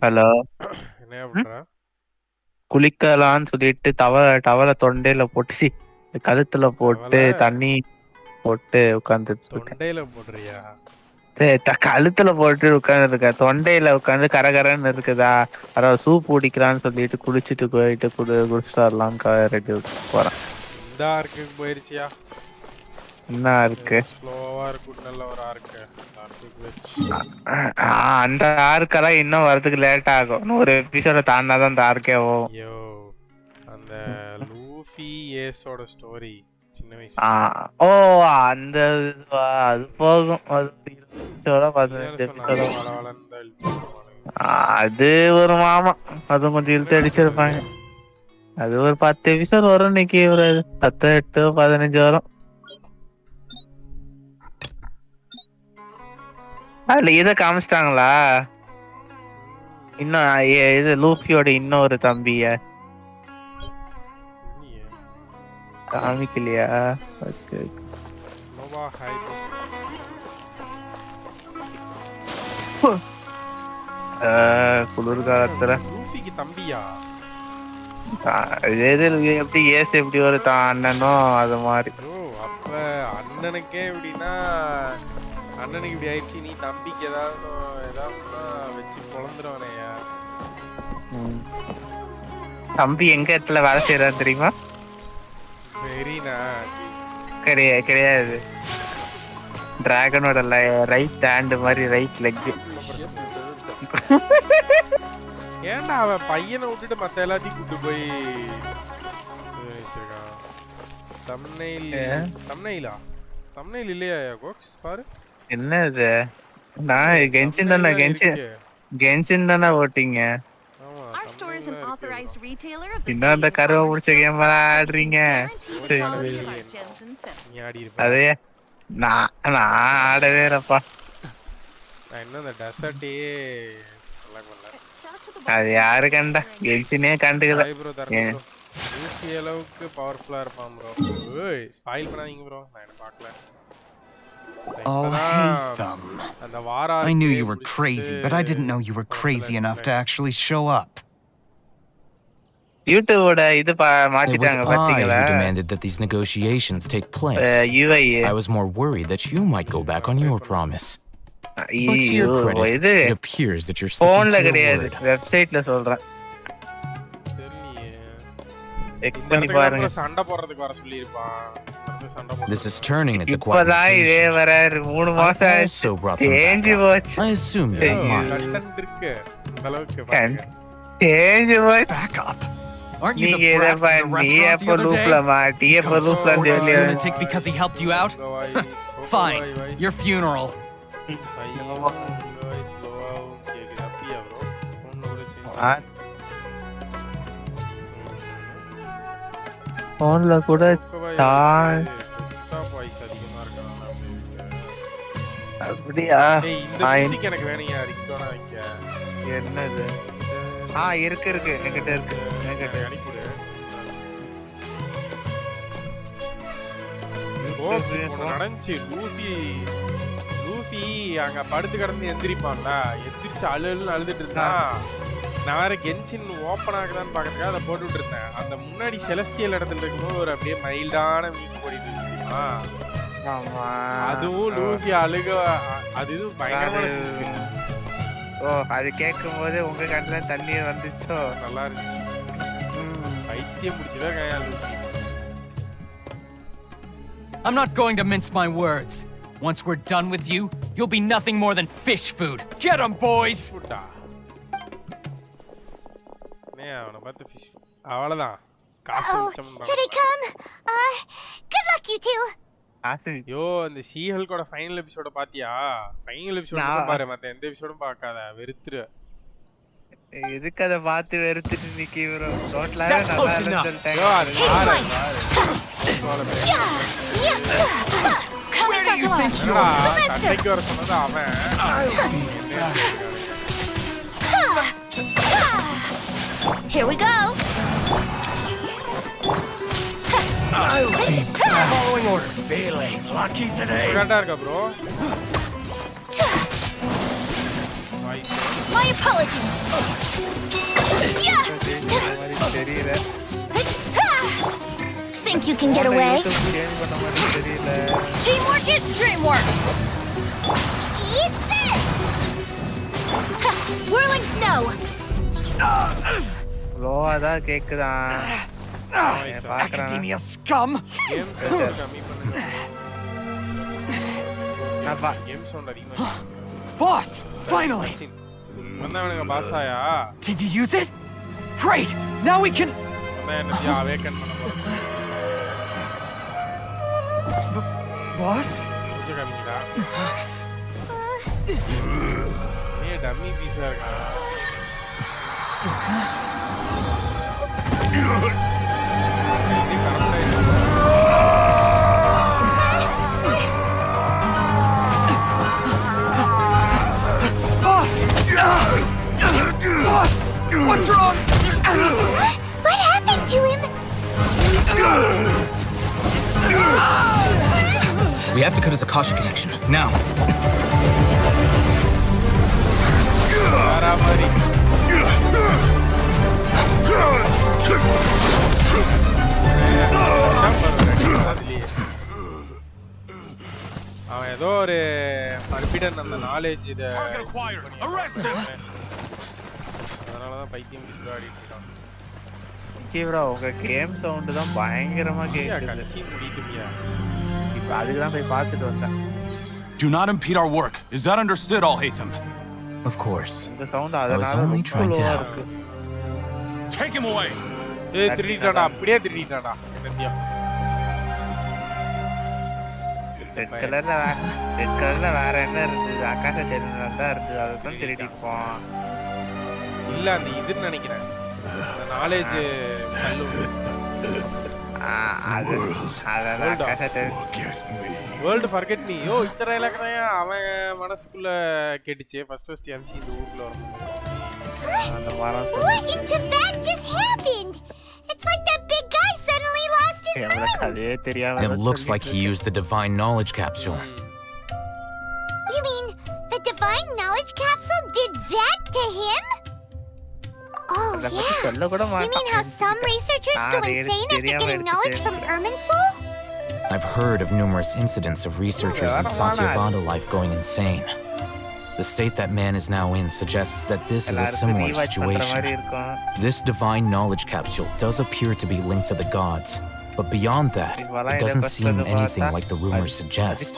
Hello. என்ன பண்ற? குளிக்கலான்னு சொல்லிட்டு டவலை தொண்டையில போட்டு கழுத்துல போட்டு தண்ணி போட்டு உட்காந்துட்டு இருக்கேன். தொண்டையில போடுறியா? கழுத்துல போட்டு உட்கார்ந்து இருக்கேன். தொண்டையில உட்காந்து கரகரன்னு இருக்குதா, அதாவது சூப் குடிக்கலான்னு சொல்லிட்டு குளிச்சுட்டு போயிட்டு குடிச்சிட்டு வரலாம் ரெடி போறேன். இந்த ஆர்க்கு போயிருச்சியா? என்ன இருக்கு? ஸ்லோவா இருக்கு. நல்ல ஒரு ஆர்க்கு. அந்த ஆர்க்கெல்லாம் இன்னும் வரதுக்கு லேட் ஆகும். ஒரு எபிசோட தாண்டாதான் அந்த ஆர்க்கே போகும். ஐயோ, அந்த லூஃபி ஏஸோட ஸ்டோரி சின்ன வயசு. ஓ, அந்த அது போகும். அது 15 எபிசோட. அது ஒரு மாமா, அது கொஞ்சம் இழுத்து அடிச்சிருப்பாங்க. அது ஒரு 10 எபிசோட் வரும். இன்னைக்கு ஒரு 10, 8, 15 வரும். அதுல இதை காமிச்சிட்டாங்களா இன்னும்? இது லூஃபியோட இன்னொரு தம்பிய காமிக்கலையா? குளிர்காலத்துல லூஃபிக்கு தம்பியா? எப்படி ஏசு எப்படி ஒரு அண்ணனோ அது மாதிரி. அப்ப அண்ணனுக்கே எப்படின்னா, அண்ணனுக்கு இப்படி ஆயிடுச்சு, நீ தம்பிக்கு ஏதாவது வச்சு பொழந்துருவானையா? தம்பி எங்க இடத்துல வேலை செய்யறாரு தெரியுமா? கிடையாது. டிராகனோட ரைட் ஹேண்ட் மாதிரி, ரைட் லெக். ஏன்டா அவன் பையனை விட்டுட்டு மத்த எல்லாத்தையும் கூட்டு போய் தம்ப்நெயில் இல்லையா கோக்ஸ்? பாரு என்ன இது. நான் கென்ஷின் தானே ஓட்டிங்க. இன்னும் அந்த கருவை பிடிச்ச கேம் ஆடுறீங்க. அதே நான் ஆடவே இல்லப்பா. நான் இன்னும் அந்த டெசர்ட்டே அது யாரு கண்டா? கென்ஷினே கண்டுக்கல. லூஃபி அளவுக்கு பவர்ஃபுல்லா இருப்பான் ப்ரோ. ஏய், ஸ்பாயில் பண்ணாதீங்க ப்ரோ. நான் என்ன பார்க்கல. Oh, hey, Thumb. I knew you were crazy, but I didn't know you were crazy enough to actually show up. YouTubeோட இது மாத்திட்டாங்க பாத்தீங்களா? It was I who demanded that these negotiations take place. I was more worried that you might go back on your promise. But to your credit, it appears that you're sticking to your word. வெப்சைட்ல சொல்றேன். Check பண்ணி பாருங்க. சண்டை போடுறதுக்கு வர சொல்லி இருப்பான். This is turning into quite a I assume you don't mind. Back up. Aren't you the brat from the restaurant the other day? You come support this lunatic because he helped you out? Fine, your funeral. போன்ல கூட அப்படியா? எனக்கு வேணும்யா, ரிங்டோனா வைக்க. என்னது? இருக்கு என்கிட்ட இருக்கு. அனுப்பிடு. நடந்துச்சு. லூஃபி அங்க படுத்து கிடந்து எந்திரிப்பான்ல, எந்திரிச்சு அழுதுட்டு இருந்தான். நான் வேற கென்ஷின் ஓப்பன் ஆகுதான்னு பாக்கிறதுக்காக அதை போட்டுட்டு இருந்தேன். அந்த முன்னாடி செலஸ்டியல் இடத்துல இருக்கும்போது ஒரு அப்படியே மைல்டான மியூசிக் போடிட்டு இருந்துச்சுமா. அதுவும் லூஃபி அழுக, அது பயங்கரமான. ஓ, அது கேட்கும் போது உங்க கண்ணுல தண்ணீர் வந்துச்சோ? நல்லா இருந்துச்சு. பைத்தியம் முடிச்சுதான் கையா Luffy. I'm not going to mince my words. Once we're done with you, you'll be nothing more than fish food. Get 'em, boys. அவனை பார்த்து ஃபிஷ் அவ்வளவுதான். காசு மிச்சம் பண்ணலாம். Here they come. Good luck you two. யோ, இந்த சீஹல்கோட final எபிசோட பாத்தியா? Final எபிசோட பாரு, மத்த எந்த எபிசோடும் பார்க்காத, வெறுத்துரு. எதுக்கு அத பார்த்து வெறுத்துட்டு நிக்கி ப்ரோ? டோட்டலாவே நல்லா இருந்துச்சு. யோ, அது பாரு. சண்டைக்கு வர சொன்னது அவன். Here we go. I'll be following orders. Feeling lucky today. கரெக்ட்டா இருக்கா bro? My apologies. Yeah. Think you can get away? Teamwork is dreamwork. Eat this. Whirling snow. லோவாதா கேக்குதான். Academia scum! Game கம்மி பண்ணுங்க. கேம் சவுண்ட் அதிகமா. Boss! Finally! வந்தவனுங்க பாஸாயா? Did you use it? Great! Now we can... வந்தா energy awaken பண்ண போறேன். Boss? கொஞ்சம் கம்மிடா. நீ dummy பீஸா இருக்கா? Boss! Boss! What's wrong? What happened to him? We have to cut his Akasha connection, now. அவன் ஏதோ ஒரு அர்பிடன் அந்த நாலேஜ் இத அதனாலதான் பைத்தியம் பிடிச்சு ஆடிட்டு இருக்கான். ப்ரோ உங்க கேம் சவுண்ட் தான் பயங்கரமா கேக்குது. கடைசி முடிக்குமியா? இப்ப அதுக்கு தான் போய் பார்த்துட்டு வந்தேன். Do not impede our work. Is that understood, Al-Haytham? Of course. இந்த சவுண்ட் I was அதனால only ரொம்ப trying to லோவா help. இருக்கு. Take him away. ஏய் திருடிட்டாடா, அப்படியே திருடிட்டாடா. என்னத்தியா? ரெட் கலர்ல வேற என்ன இருந்தது? ஆகாஷ தெரிஞ்சதா தான் இருந்தது. அதுதான் திருடிப்போம். இல்ல அந்த இதுன்னு நினைக்கிறேன். அந்த நாலேஜ் கல்லு. அது அதெல்லாம் ஆகாஷ தெரிஞ்சு. World forget me. யோ இந்த டயலாக் தான் அவன் மனசுக்குள்ள கேட்டுச்சே ஃபர்ஸ்ட் எம்சி இந்த ஊர்ல வரும்போது. அந்த மரம் What in Tibet just happened? It's like that big guy suddenly lost his mind. அதே தெரியாம It looks like he used the divine knowledge capsule. You mean the divine knowledge capsule did that to him? Oh yeah. You mean how some researchers go insane after getting knowledge from Irminsul? I've heard of numerous incidents of researchers in Satyavada life going insane. The state that man is now in suggests that this is a similar situation. This divine knowledge capsule does appear to be linked to the gods, but beyond that, it doesn't seem anything like the rumors suggest.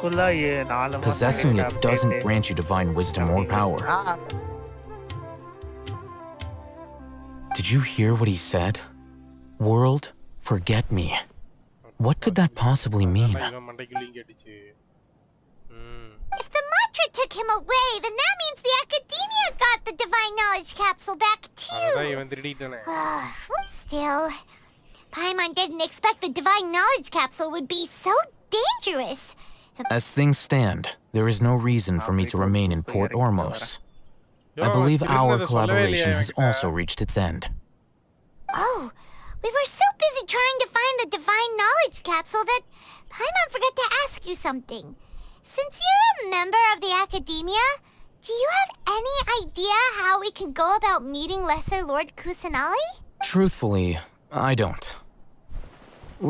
Possessing it doesn't grant you divine wisdom or power. Did you hear what he said? World, forget me. What could that possibly mean? If the mantra took him away, then that means the academia got the divine knowledge capsule back too. Still, Paimon didn't expect the divine knowledge capsule would be so dangerous. As things stand, there is no reason for me to remain in Port Ormos. I believe our collaboration has also reached its end. Oh, we were so busy trying to find the divine knowledge capsule that Paimon forgot to ask you something. Since you're a member of the academia, do you have any idea how we can go about meeting Lesser Lord Kusanali? Truthfully, I don't.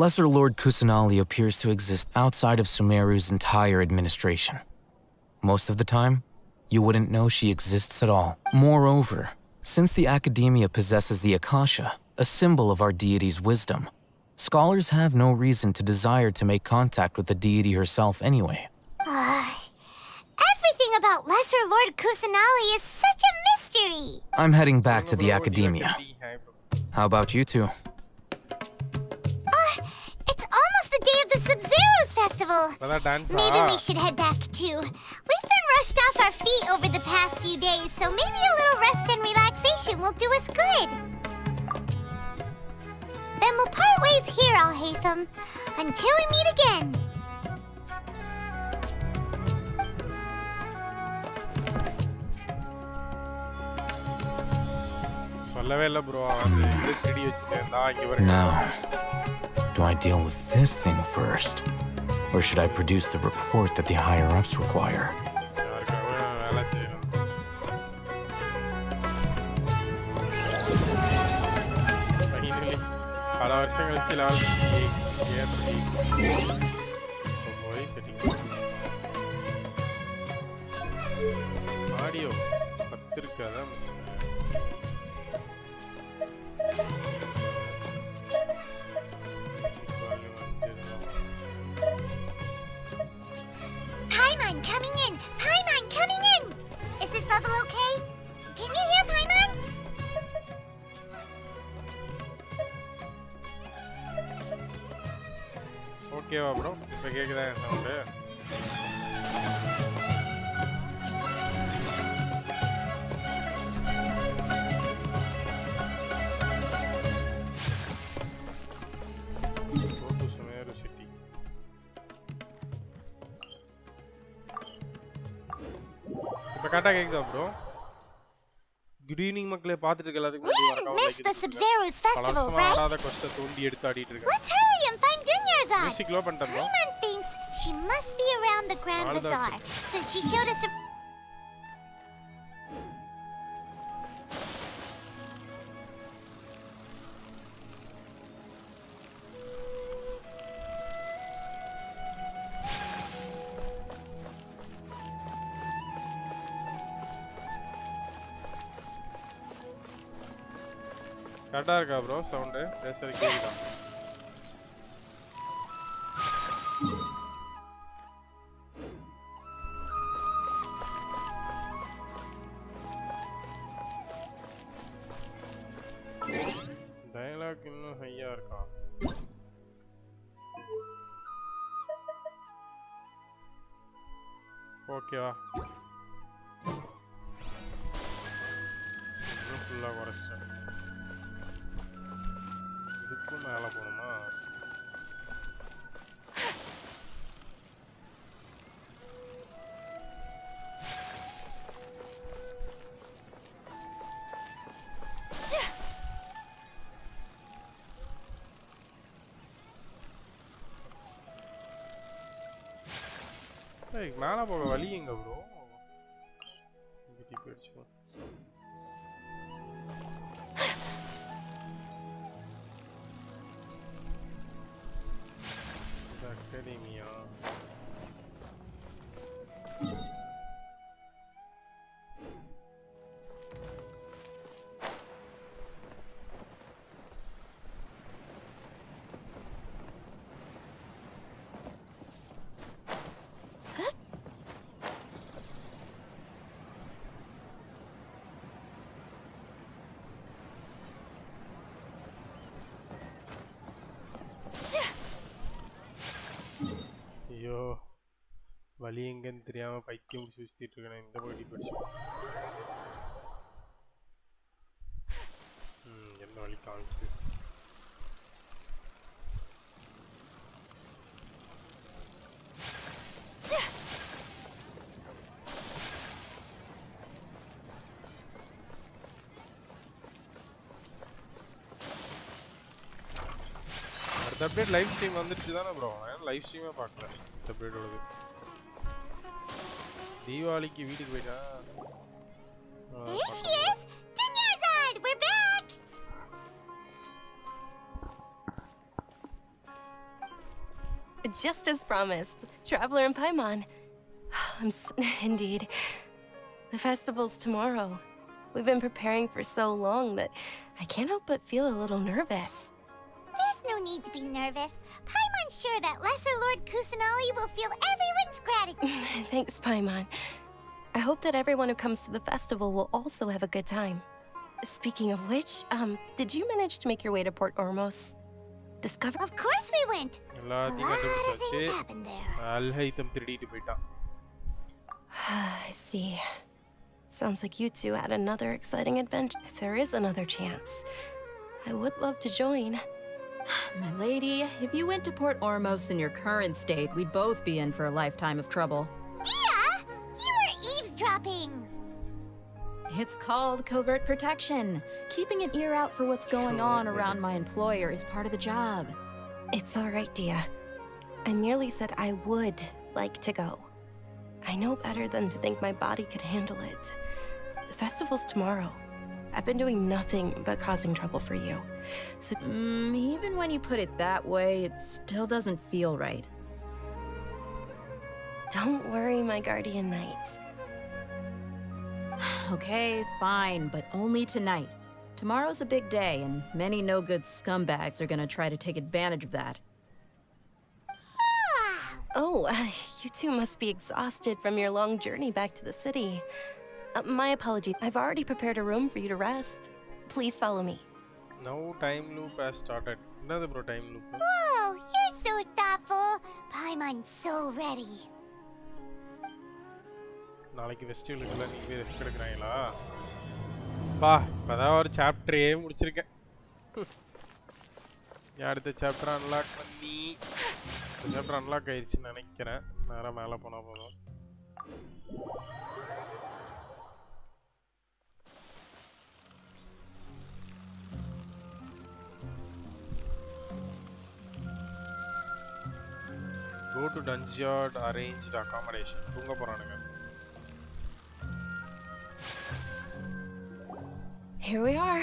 Lesser Lord Kusanali appears to exist outside of Sumeru's entire administration. Most of the time, you wouldn't know she exists at all. Moreover, since the academia possesses the Akasha, a symbol of our deity's wisdom, scholars have no reason to desire to make contact with the deity herself anyway. Everything about Lesser Lord Kusanali is such a mystery. I'm heading back to the academia. How about you two? It's almost the day of the Sub-Zero's festival. Maybe we should head back too. We've been rushed off our feet over the past few days, so maybe a little rest and relaxation will do us good. Then we'll part ways here, Al-Haytham, until we meet again. Now, do I deal with this thing first? Or should I produce the report that the higher-ups require? பல வருஷம் கழிச்சு level ஏற்றி போய் setting audio 10 இருக்கு அதான் Paimon coming in! Paimon coming in! Is this level okay? Can you hear Paimon? ஓகேவா bro இப்போ கேட்குதா சவுண்டு சுமேரு சிட்டி இப்போ கரெக்டாக கேட்குதா ப்ரோ குட் ஈவினிங் மக்களே பார்த்துட்டு இருக்க எல்லாத்துக்கும் Missed the Sub-Zero's festival, right? ஆடாத கொஸ்ட தோண்டி எடுத்து ஆடிட்டு இருக்கேன் Let's hurry and find Dunyarzad! Music low பண்ணிட்டேன் Paimon thinks she must be around the Grand Bazaar since she showed us a... கரெக்டாக இருக்கா ப்ரோ சவுண்டு பேசுறது கேட்குதா டயலாக் இன்னும் ஹையாக இருக்கா ஓகேவா இன்னும் ஃபுல்லாக குறைச்சேன் இதுக்கும் மேலே போகணுமா மேலே போக வழி எங்க ப்ரோ போயிடுச்சு அகாடமியா ஐயோ வழி எங்கன்னு தெரியாம பைத்தியம் சுத்திட்டு இருக்கேன் இந்த போட்டி படிச்சு என்ன வழி காமிச்சு அடுத்த அப்டேட் லைவ் ஸ்ட்ரீம் வந்துருச்சு தானே ப்ரோ லைவ் ஸ்ட்ரீமே பார்க்கல இந்த அப்டேட்டோடது தீபாவளிக்கு வீட்டுக்கு போயிட்டா There she is! Dunyarzad! We're back! Just as promised, Traveler and Paimon. Indeed. The festival's tomorrow. We've been preparing for so long that I can't help but feel a little nervous. There's no need to be nervous. Paimon's sure that Lesser Lord Kusanali will feel everyone's gratitude. Thanks, Paimon. I hope that everyone who comes to the festival will also have a good time. Speaking of which, did you manage to make your way to Port Ormos? Discover... Of course we went! A எல்லாத்தையும் lot of கண்டுபிடிச்சாச்சு things happened there. அல்ஹைத்தம் திருடிட்டு போயிட்டான் I see. Sounds like you two had another exciting adventure. If there is another chance, I would love to join. My lady, if you went to Port Ormos in your current state, we'd both be in for a lifetime of trouble. Dia! You were eavesdropping! It's called covert protection. Keeping an ear out for what's going on around my employer is part of the job. It's all right, Dia. I merely said I would like to go. I know better than to think my body could handle it. The festival's tomorrow. I've been doing nothing but causing trouble for you. So Even when you put it that way, it still doesn't feel right. don't worry, my guardian knight. Okay, fine, but only tonight. Tomorrow's a big day, and many no-good scumbags are gonna try to take advantage of that. Oh, you two must be exhausted from your long journey back to the city. My apologies. I've already prepared a room for you to rest. Please follow me. Now time loop has started. Another bro time loop. Whoa, you're so thoughtful. Paimon's so ready. நாளைக்கு ஃபெஸ்டிவலுக்குள்ள நீங்க rest எடுக்கறாங்களா? பா, இப்பதான் ஒரு சாப்டரே முடிச்சிருக்கேன். அடுத்த chapter unlock பண்ணி chapter unlock ஆயிடுச்சுன்னு நினைக்கிறேன். நேரா மேலே போனா போதும். Go to Dungeon arranged accommodation. தூங்க போறானுங்க. Here we are.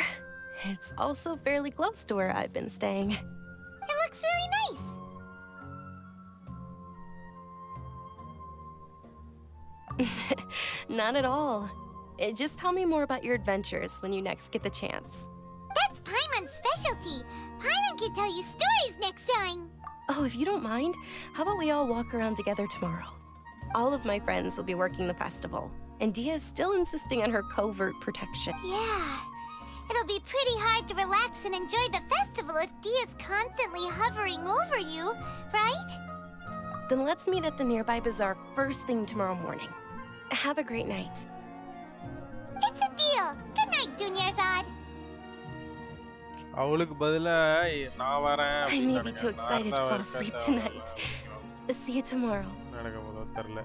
It's also fairly close to where I've been staying. It looks really nice. Not at all. Just tell me more about your adventures when you next get the chance. That's Paimon's specialty. Paimon can tell you stories next time. Oh, if you don't mind, how about we all walk around together tomorrow? All of my friends will be working the festival, and Dia is still insisting on her covert protection. Yeah. It'll be pretty hard to relax and enjoy the festival if Dia's constantly hovering over you, right? Then let's meet at the nearby bazaar first thing tomorrow morning. Have a great night. It's a deal. Good night, Dunyarzad. அவளுக்கு பதிலா நான் வரேன். I may be too excited to fall asleep tonight. See you tomorrow. நடக்கும்போது தெரியல.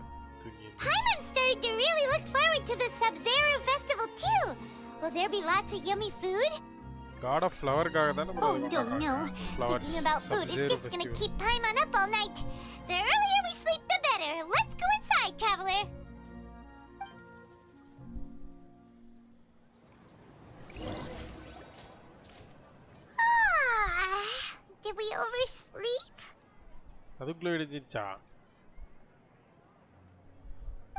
Paimon's starting to really look forward to the Sub-Zero festival too. Will there be lots of yummy food? God of Flower காக தான bro. Oh, don't know. Thinking about food is just gonna keep Paimon up all night. The earlier we sleep, the better. Let's go inside, traveler. Did we oversleep? அதுக்குள்ள விடிஞ்சிருச்சா?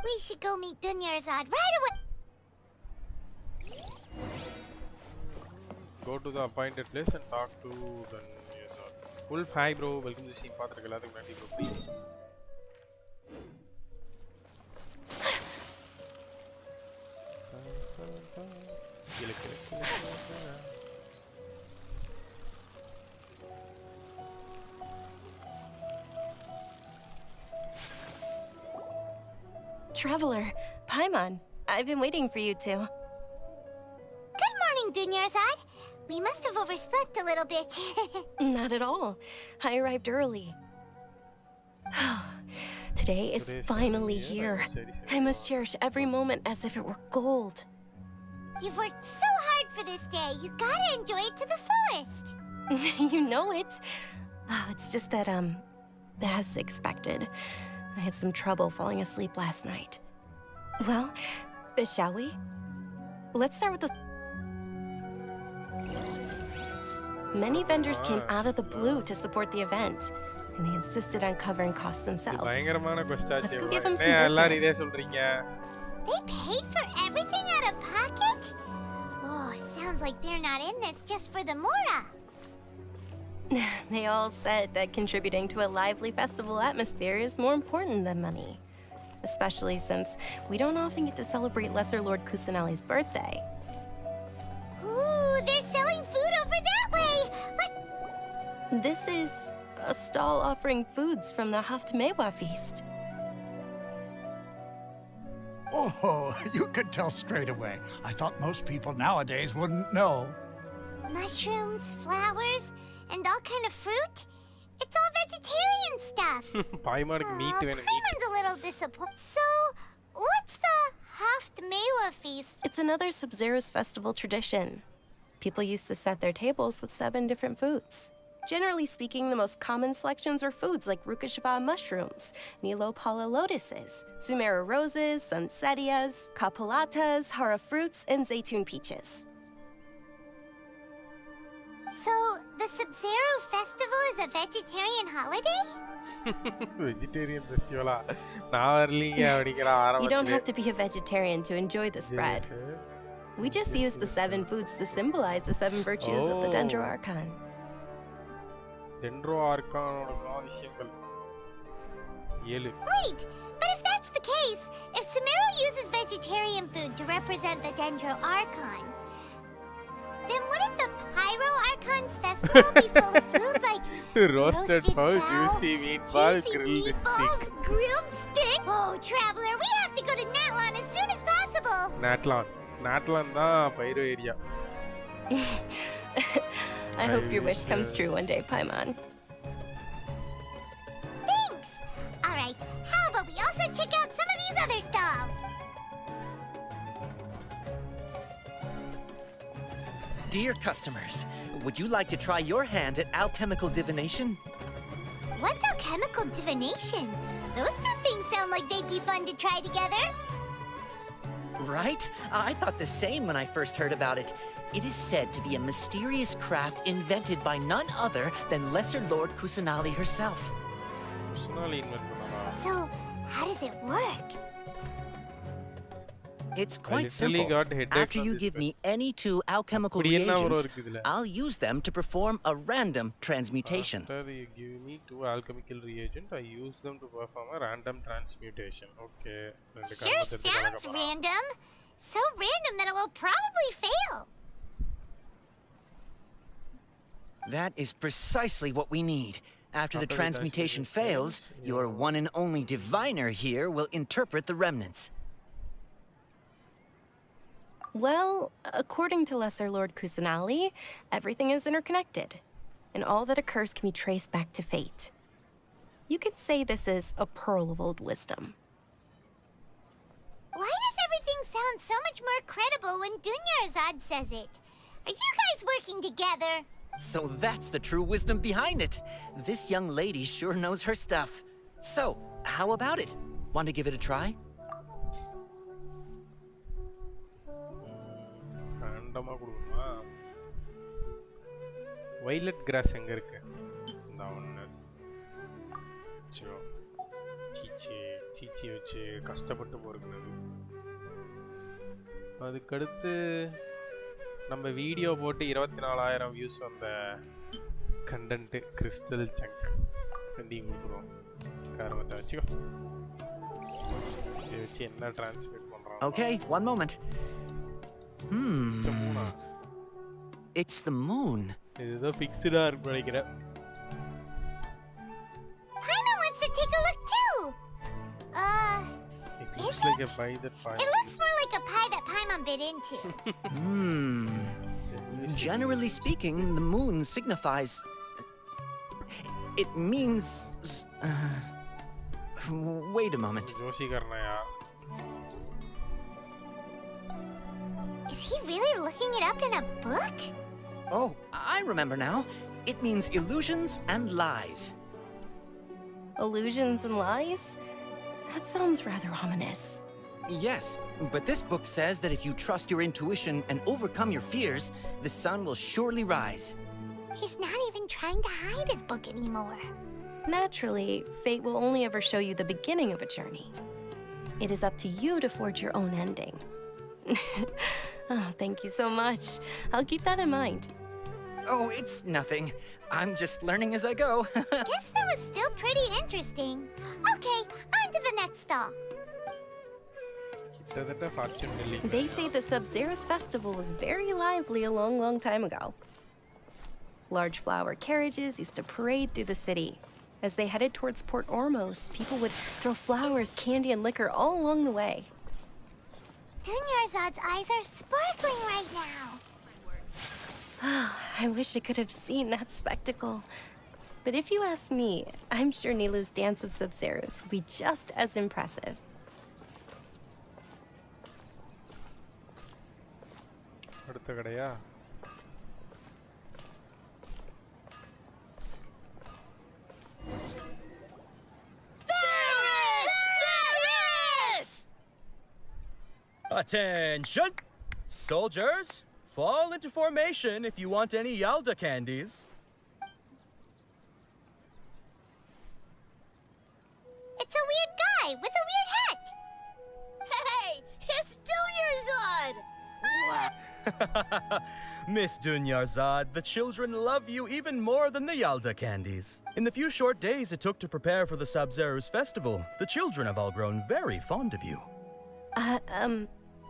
We should go meet Dunyarzad right away. Go to the appointed place and talk to Dunyarzad. Wolf, hi bro. Welcome to the stream. பாத்துக்க எல்லாத்துக்கும் நன்றி bro. Traveler, Paimon, I've been waiting for you two. Good morning, Dunyarzad. We must have overslept a little bit. Not at all. I arrived early. Today is finally here. I must cherish every moment as if it were gold. You've worked so hard for this day. You gotta enjoy it to the fullest. You know it. Oh, it's just that, as expected, I had some trouble falling asleep last night. Well, shall we? Let's start with the... Many vendors came out of the blue to support the event, and they insisted on covering costs themselves. Let's go give them some business. They paid for everything out of pocket? Oh, sounds like they're not in this just for the Mora. They all said that contributing to a lively festival atmosphere is more important than money. Especially since we don't often get to celebrate Lesser Lord Kusanali's birthday. Ooh, they're selling food over that way! This is a stall offering foods from the Haftmewa feast. Oh, you could tell straight away. I thought most people nowadays wouldn't know. Mushrooms, flowers, and all kind of fruit? It's all vegetarian stuff. Paimon's a little disappointed. So, what's the Haftmewa feast? It's another Sub-Zero's festival tradition. People used to set their tables with 7 different foods. Generally speaking, the most common selections were foods like Rukashava mushrooms, Nilopala lotuses, Sumera roses, Sunsetias, Kapalatas, Hara fruits, and Zaytun peaches. the Sub-Zero festival is a vegetarian holiday? Vegetarian festival. நான் வரலீங்க அப்படிங்கிற ஆரம்பத்துல. You don't have to be a vegetarian to enjoy the spread. We just use the 7 foods to symbolize the 7 virtues of the Dendro Archon. Dendro Archon விஷயங்கள் 7. Wait, but if that's the case, if Sumeru uses vegetarian food to represent the Dendro Archon, then wouldn't the Pyro Archon's festival be full of food like roasted fowl, juicy meatball, grilled meatballs, stick? grilled stick? Oh, Traveler, we have to go to Natlan as soon as possible. Natlan தான் பைரோ area. I hope your wish comes true one day, Paimon. Thanks! Alright, how about we also check out some of these other stalls? Dear customers, would you like to try your hand at alchemical divination? What's alchemical divination? Those two things sound like they'd be fun to try together. Right? I thought the same when I first heard about it. It is said to be a mysterious craft invented by none other than Lesser Lord Kusanali herself. Kusanali invent பண்ணாரா? So, how does it work? It's quite simple. After you give me any 2 alchemical reagents, I'll use them to perform a random transmutation. After you give me 2 alchemical reagents, I use them to perform a random transmutation. Okay. Sure sounds random. So random that it will probably fail. That is precisely what we need. After the transmutation fails, your one and only diviner here will interpret the remnants. Well, according to Lesser Lord Kusanali, everything is interconnected, and all that occurs can be traced back to fate. You could say this is a pearl of old wisdom. Why does everything sound so much more credible when Dunyarzad says it? Are you guys working together? So that's the true wisdom behind it. This young lady sure knows her stuff. So, how about it? Want to give it a try? ரேண்டமா கொடுக்கணுமா? Violet cross எங்க இருக்கு? இந்த ஒண்ணு. சீச்சி வச்சு கஷ்டப்பட்டு பொறுக்குனது. அதுக்கடுத்து நம்ம வீடியோ போட்டு 24,000 வியூஸ் வந்த கண்டென்ட் கிறிஸ்டல் சங்க் ரெண்டையும் கொடுத்துருவோம். காரணத்தை வச்சுக்கோ. இதை வச்சு என்ன டிரான்ஸ்மிட் பண்றோம்? Okay, one moment. It's a moon. It's the moon. This is a fixed arc, right? Paimon wants to take a look too. It looks like a pie that Paimon. It looks more like a pie that Paimon bit into. Generally speaking, the moon signifies. It means. Wait a moment. Joshi karnaya. Is he really looking it up in a book? Oh, I remember now. It means illusions and lies. Illusions and lies? That sounds rather ominous. Yes, but this book says that if you trust your intuition and overcome your fears, the sun will surely rise. He's not even trying to hide his book anymore. Naturally, fate will only ever show you the beginning of a journey. It is up to you to forge your own ending. Oh, thank you so much. I'll keep that in mind. Oh, it's nothing. I'm just learning as I go. Guess that was still pretty interesting. Okay, on to the next stall. They say the Sub-Zero's festival was very lively a long, long time ago. Large flower carriages used to parade through the city. As they headed towards Port Ormos, people would throw flowers, candy, and liquor all along the way. Dunyarzad's eyes are sparkling right now. I wish I could have seen that spectacle. But if you ask me, I'm sure Nilu's dance of Sub-Zeros would be just as impressive. அடுத்த கடையா? Attention! Soldiers, fall into formation if you want any Yalda candies. It's a weird guy with a weird hat. Hey, it's Dunyarzad! Miss Dunyarzad, the children love you even more than the Yalda candies. In the few short days it took to prepare for the Sabzeruz festival, the children have all grown very fond of you.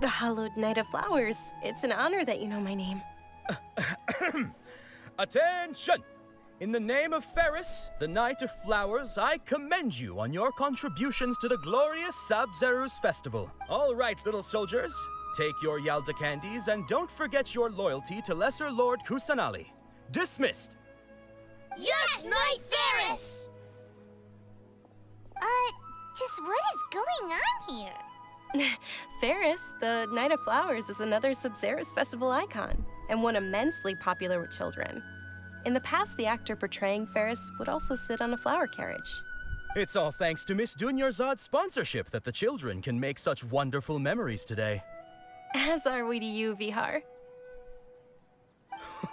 The Hallowed Night of Flowers. It's an honor that you know my name. Attention! In the name of Ferris, the Knight of Flowers, I commend you on your contributions to the glorious Sabzeruz festival. All right, little soldiers, take your Yalda candies and don't forget your loyalty to Lesser Lord Kusanali. Dismissed! Yes, Knight Ferris! Just what is going on here? Ferris, the Night of Flowers, is another Sabzeruz festival icon, and one immensely popular with children. In the past, the actor portraying Ferris would also sit on a flower carriage. It's all thanks to Miss Dunyarzad's sponsorship that the children can make such wonderful memories today. As are we to you, Vihar.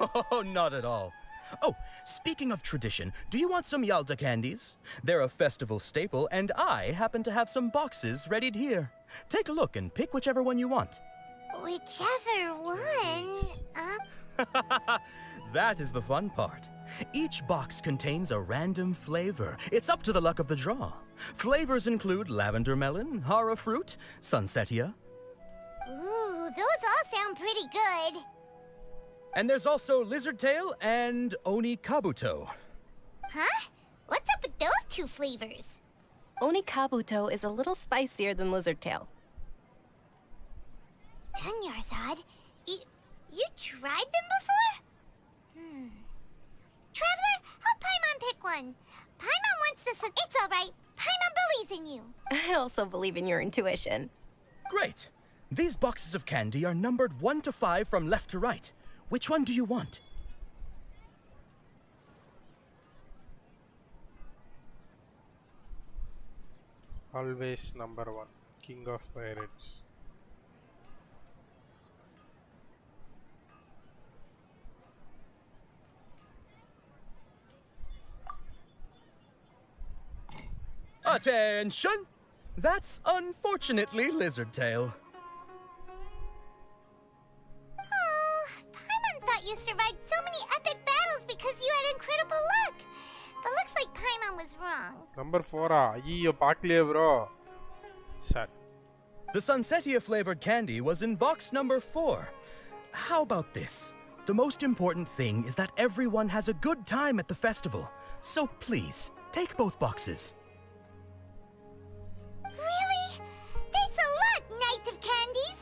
Oh, not at all. Oh, speaking of tradition, do you want some Yalda candies? They're a festival staple, and I happen to have some boxes readied here. Take a look and pick whichever one you want. Whichever one? That is the fun part. Each box contains a random flavor. It's up to the luck of the draw. Flavors include lavender melon, hara fruit, sunsetia. Ooh, those all sound pretty good. And there's also lizard tail and oni kabuto. Huh? What's up with those two flavors? Oni kabuto is a little spicier than lizard tail. Dunyarzad, you tried them before? Traveler, help Paimon pick one. Paimon wants this. It's all right. Paimon believes in you. I also believe in your intuition. Great. These boxes of candy are numbered 1 to 5 from left to right. Which one do you want? Always number 1. King of Pirates. Attention! That's unfortunately lizard tail. Oh, Paimon thought you survived so many epic battles because you had incredible luck. But looks like Paimon was wrong. Number 4 ஐயோ பார்க்கலையே bro. Sad. The Sunsetia flavored candy was in box number 4. How about this? The most important thing is that everyone has a good time at the festival. So please, take both boxes. Really? Thanks a lot, Knight of Candies.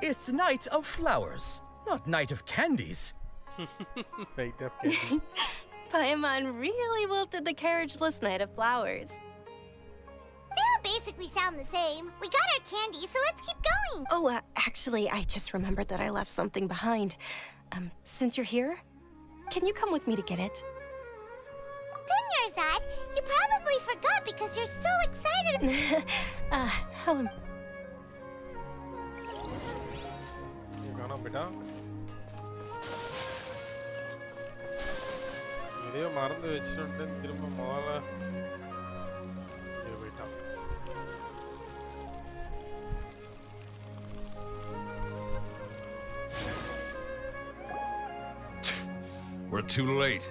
It's Night of Flowers, not Night of Candies. Night of Candies. Paimon really wilted the carriageless Night of Flowers. They all basically sound the same. We got our candy, so let's keep going. Oh, actually, I just remembered that I left something behind. Since you're here, can you come with me to get it? Dunyarzad, you probably forgot because you're so excited. Helen. You gonna beta? எதையோ மறந்து வச்சுட்டு திரும்ப முதல்ல போயிட்டான். We're too late.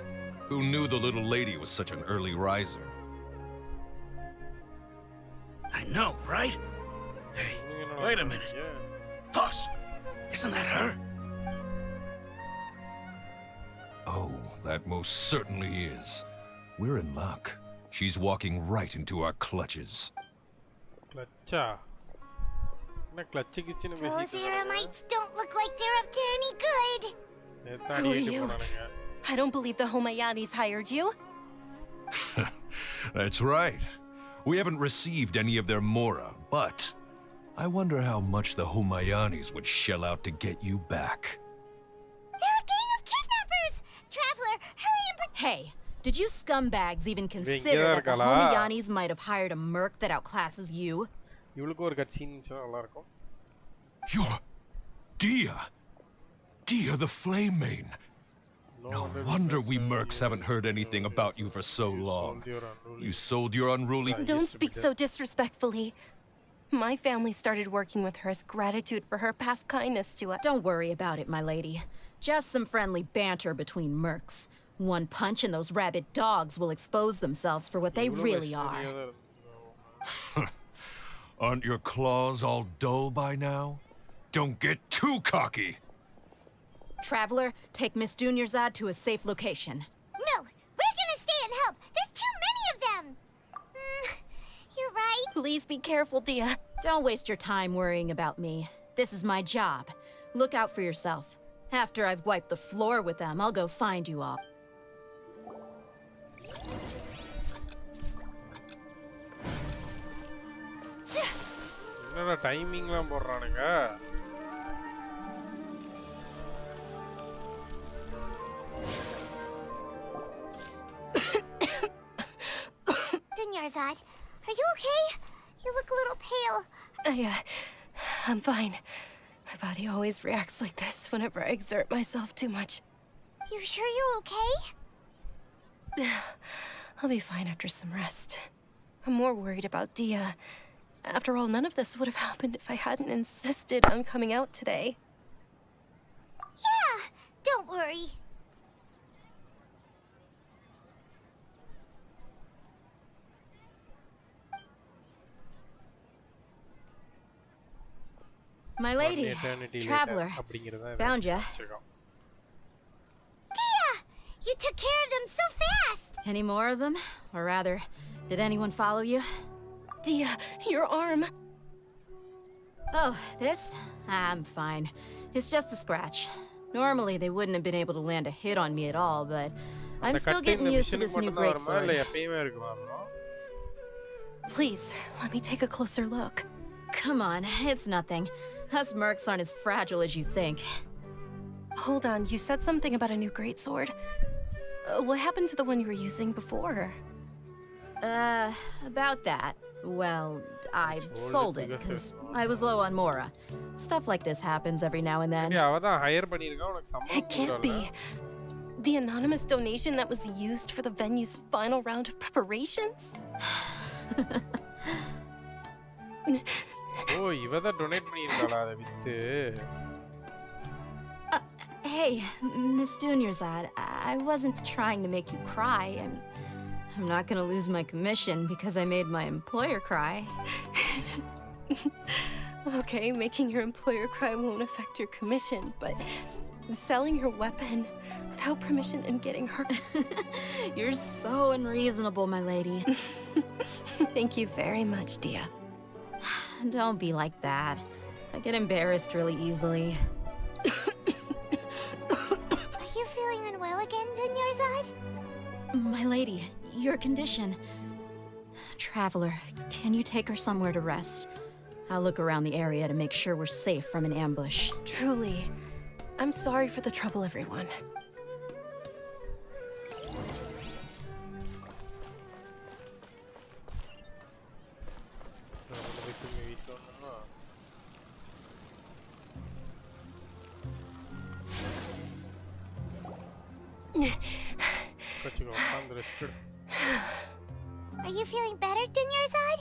Who knew the little lady was such an early riser? I know, right? Hey, wait a minute. Boss, isn't that her? Oh, that most certainly is. We're in luck. She's walking right into our clutches. Clutcha? Those Eremites don't look like they're up to any good. Who are you? I don't believe the Homayanis hired you. That's right. We haven't received any of their mora, but I wonder how much the Homayanis would shell out to get you back. They're a gang of kidnappers! Traveler, hurry and Hey, did you scumbags even consider that the Homayanis might have hired a merc that outclasses you? இவளுக்கு ஒரு cut scene நல்லா இருக்கும். You're Dia the Flame Mane. No wonder we mercs haven't heard anything about you for so long. You sold your unruly... Don't speak so disrespectfully. My family started working with her as gratitude for her past kindness to us. Don't worry about it, my lady. Just some friendly banter between mercs. One punch and those rabid dogs will expose themselves for what they really are. Aren't your claws all dull by now? Don't get too cocky! Traveler, take Miss Dunyarzad to a safe location. No, we're gonna stay and help. There's too many of them. You're right. Please be careful, Dia. Don't waste your time worrying about me. This is my job. Look out for yourself. After I've wiped the floor with them, I'll go find you all. என்னடா டைமிங்லாம் போடுறானுங்க. Dunyarzad, are you okay? You look a little pale. I'm fine. My body always reacts like this whenever I exert myself too much. You sure you're okay? I'll be fine after some rest. I'm more worried about Dia. After all, none of this would have happened if I hadn't insisted on coming out today. Yeah, don't worry. My lady, Traveler, found ya. Dia! You took care of them so fast! Any more of them? Or rather, did anyone follow you? Dia, your arm. Oh, this? I'm fine. It's just a scratch. Normally, they wouldn't have been able to land a hit on me at all, but I'm still getting used to this new greatsword. Please, let me take a closer look. Come on, it's nothing. Us mercs aren't as fragile as you think. Hold on, you said something about a new greatsword. What happened to the one you were using before? About that. Well, I sold it, because I was low on Mora. Stuff like this happens every now and then. It can't be. The anonymous donation that was used for the venue's final round of preparations? Oh, இவதான் donate பண்ணிருக்காளா அத with. Hey, Miss Dunyarzad, I wasn't trying to make you cry. I'm not gonna lose my commission because I made my employer cry. Okay, making your employer cry won't affect your commission, but selling your weapon without permission and getting hurt... You're so unreasonable, my lady. Thank you very much, Dia. Don't be like that. I get embarrassed really easily. Are you feeling unwell again, Dunyarzad? My lady, your condition. Traveler, can you take her somewhere to rest? I'll look around the area to make sure we're safe from an ambush. Truly. I'm sorry for the trouble, everyone. Are you feeling better, Dunyarzad?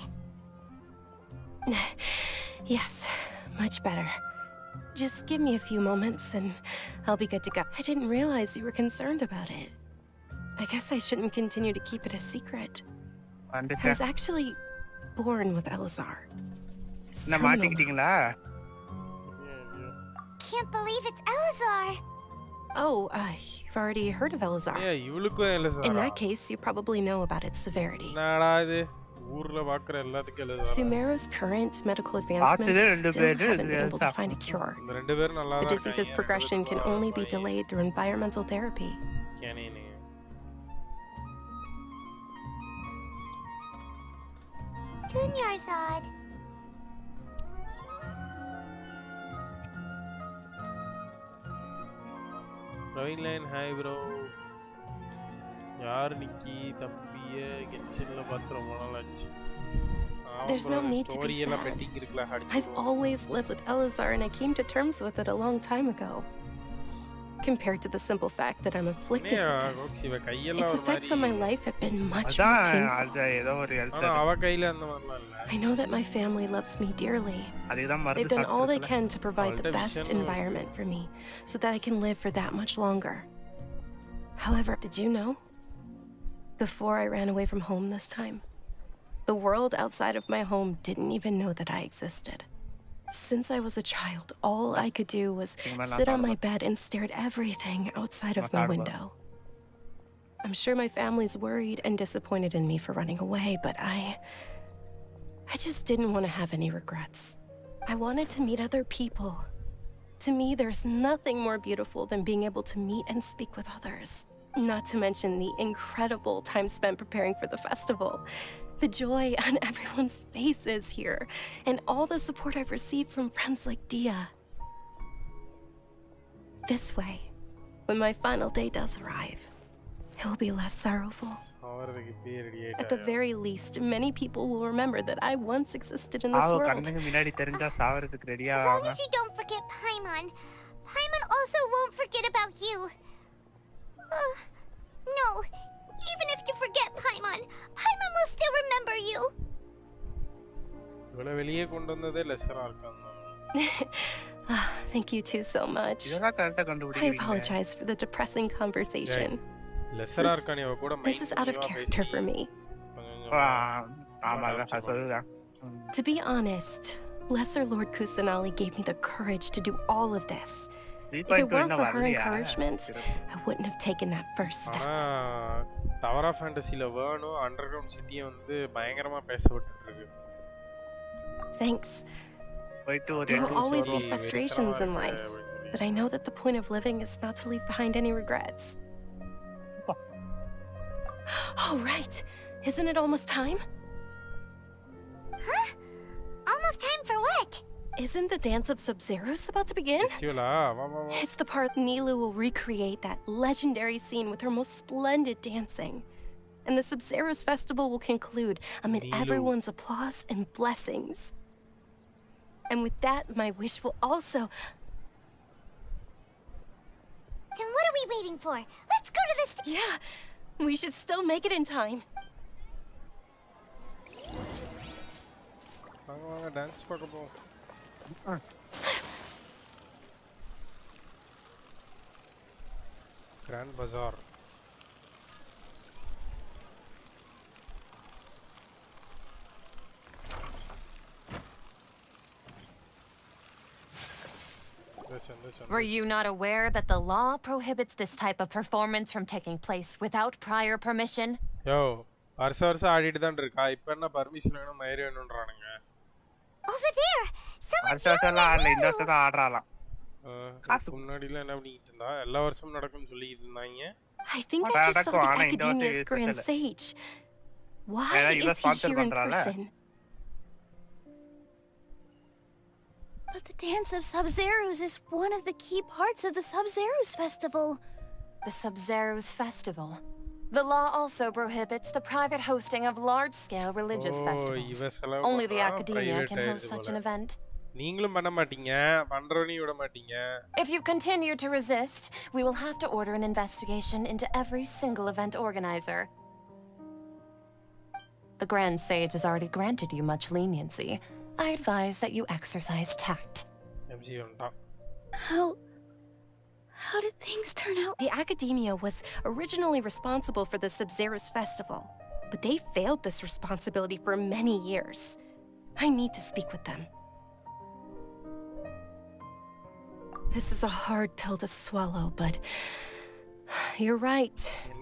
Yes, much better. Just give me a few moments and I'll be good to go. I didn't realize you were concerned about it. I guess I shouldn't continue to keep it a secret. I was actually born with Elazar. It's terminal. Can't believe it's Elazar. Oh, you've already heard of Elazar. Yeah, you look at Elazar. In that case, you probably know about its severity. Sumeru's current medical advancements still haven't been able to find a cure. The disease's progression can only be delayed through environmental therapy. Dunyarzad. Line, hi bro. யார் நிக்கி தம்பிய கென்ஷன்ல பாத்து ரொம்ப நாள் ஆச்சு. There's no need to be sad. I've always lived with Elazar and I came to terms with it a long time ago. compared to the simple fact that I'm afflicted with this. இவ கையெல்லாம் Its ஒரு effects on my மாதிரி life have been much more அதான் painful. அது ஏதோ ஒரு ஆனா அவ கையில அந்த மாதிரிலாம் இல்ல. I know that my family loves me dearly. அதுதான் They've மருந்து done all they சாப்பிட்டுருக்கல. can to provide the அவள்ட்ட best விஷயம் environment for me so that I can live for that much longer. However, did you know? Before I ran away from home this time, the world outside of my home didn't even know that I existed. Since I was a child, all I could do was sit on my bed and stare at everything outside of my window. I'm sure my family's worried and disappointed in me for running away, but I just didn't want to have any regrets. I wanted to meet other people. To me, there's nothing more beautiful than being able to meet and speak with others. Not to mention the incredible time spent preparing for the festival. The joy on everyone's faces here, and all the support I've received from friends like Dia. This way, when my final day does arrive, it will be less sorrowful. At the very least, many people will remember that I once existed in this world. கண்ணுக்கு முன்னாடி தெரிஞ்சா சாவறதுக்கு ரெடியா As long as you don't forget Paimon, Paimon also won't forget about you. No, even if you forget Paimon, Paimon will still remember you. இவள வெளியே கொண்டு வந்ததே லெசரா இருக்காங்க. Thank you too so much. இதெல்லாம் கரெக்ட்டா I கண்டுபிடிக்கிறீங்க. apologize for the depressing conversation. லெசரா இருக்கானே அவ கூட This is out of character for me. ஆமா சொல்லுடா. To be honest, Lesser Lord Kusanali gave me the courage to do all of this. If it weren't for her encouragement, I wouldn't have taken that first step. Tower of ஃபேண்டசில வேணும் underground சிட்டியை வந்து பயங்கரமா பேசப்பட்டுட்டு இருக்கு. Thanks. There will always be frustrations in life, but I know that the point of living is not to leave behind any regrets. Oh, right. Isn't it almost time? Huh? Almost time for what? Isn't the dance of Sub-Zeros about to begin? It's the part Nilu will recreate that legendary scene with her most splendid dancing. And the Sub-Zeros festival will conclude amid everyone's applause and blessings. And with that, my wish will also... Then what are we waiting for? Let's go to this... Yeah, we should still make it in time. வாங்க dance பார்க்க போவோம். Grand Bazaar. Were you not aware that the law prohibits this type of performance from taking place without prior permission? Yo, வருஷம் ஆடிட்டு தான் இருக்கா. இப்போ என்ன permission வேணும் மயிர் வேணும்ன்றானுங்க. Over there. வருஷம்லாம் ஆடல இந்த வருஷம் தான் ஆடுறாளாம். முன்னாடிலாம் என்ன பண்ணிட்டு இருந்தா எல்லா வருஷமும் நடக்கும்னு சொல்லிட்டு இருந்தாங்க. I think I just saw the Academia's Grand Sage. Why is he here in person? But the dance of Sub-Zeros is one of the key parts of the Sub-Zeros festival. The Sub-Zeros festival. The law also prohibits the private hosting of large-scale religious festivals. Only the Academia can host such an event. நீங்களும் பண்ண மாட்டீங்க, பண்றவனையும் விட மாட்டீங்க. If you continue to resist, we will have to order an investigation into every single event organizer. The Grand Sage has already granted you much leniency. I advise that you exercise tact. How did things turn out? The Academia was originally responsible for the Sub-Zeros festival, but they failed this responsibility for many years. I need to speak with them. This is a hard pill to swallow, but you're right.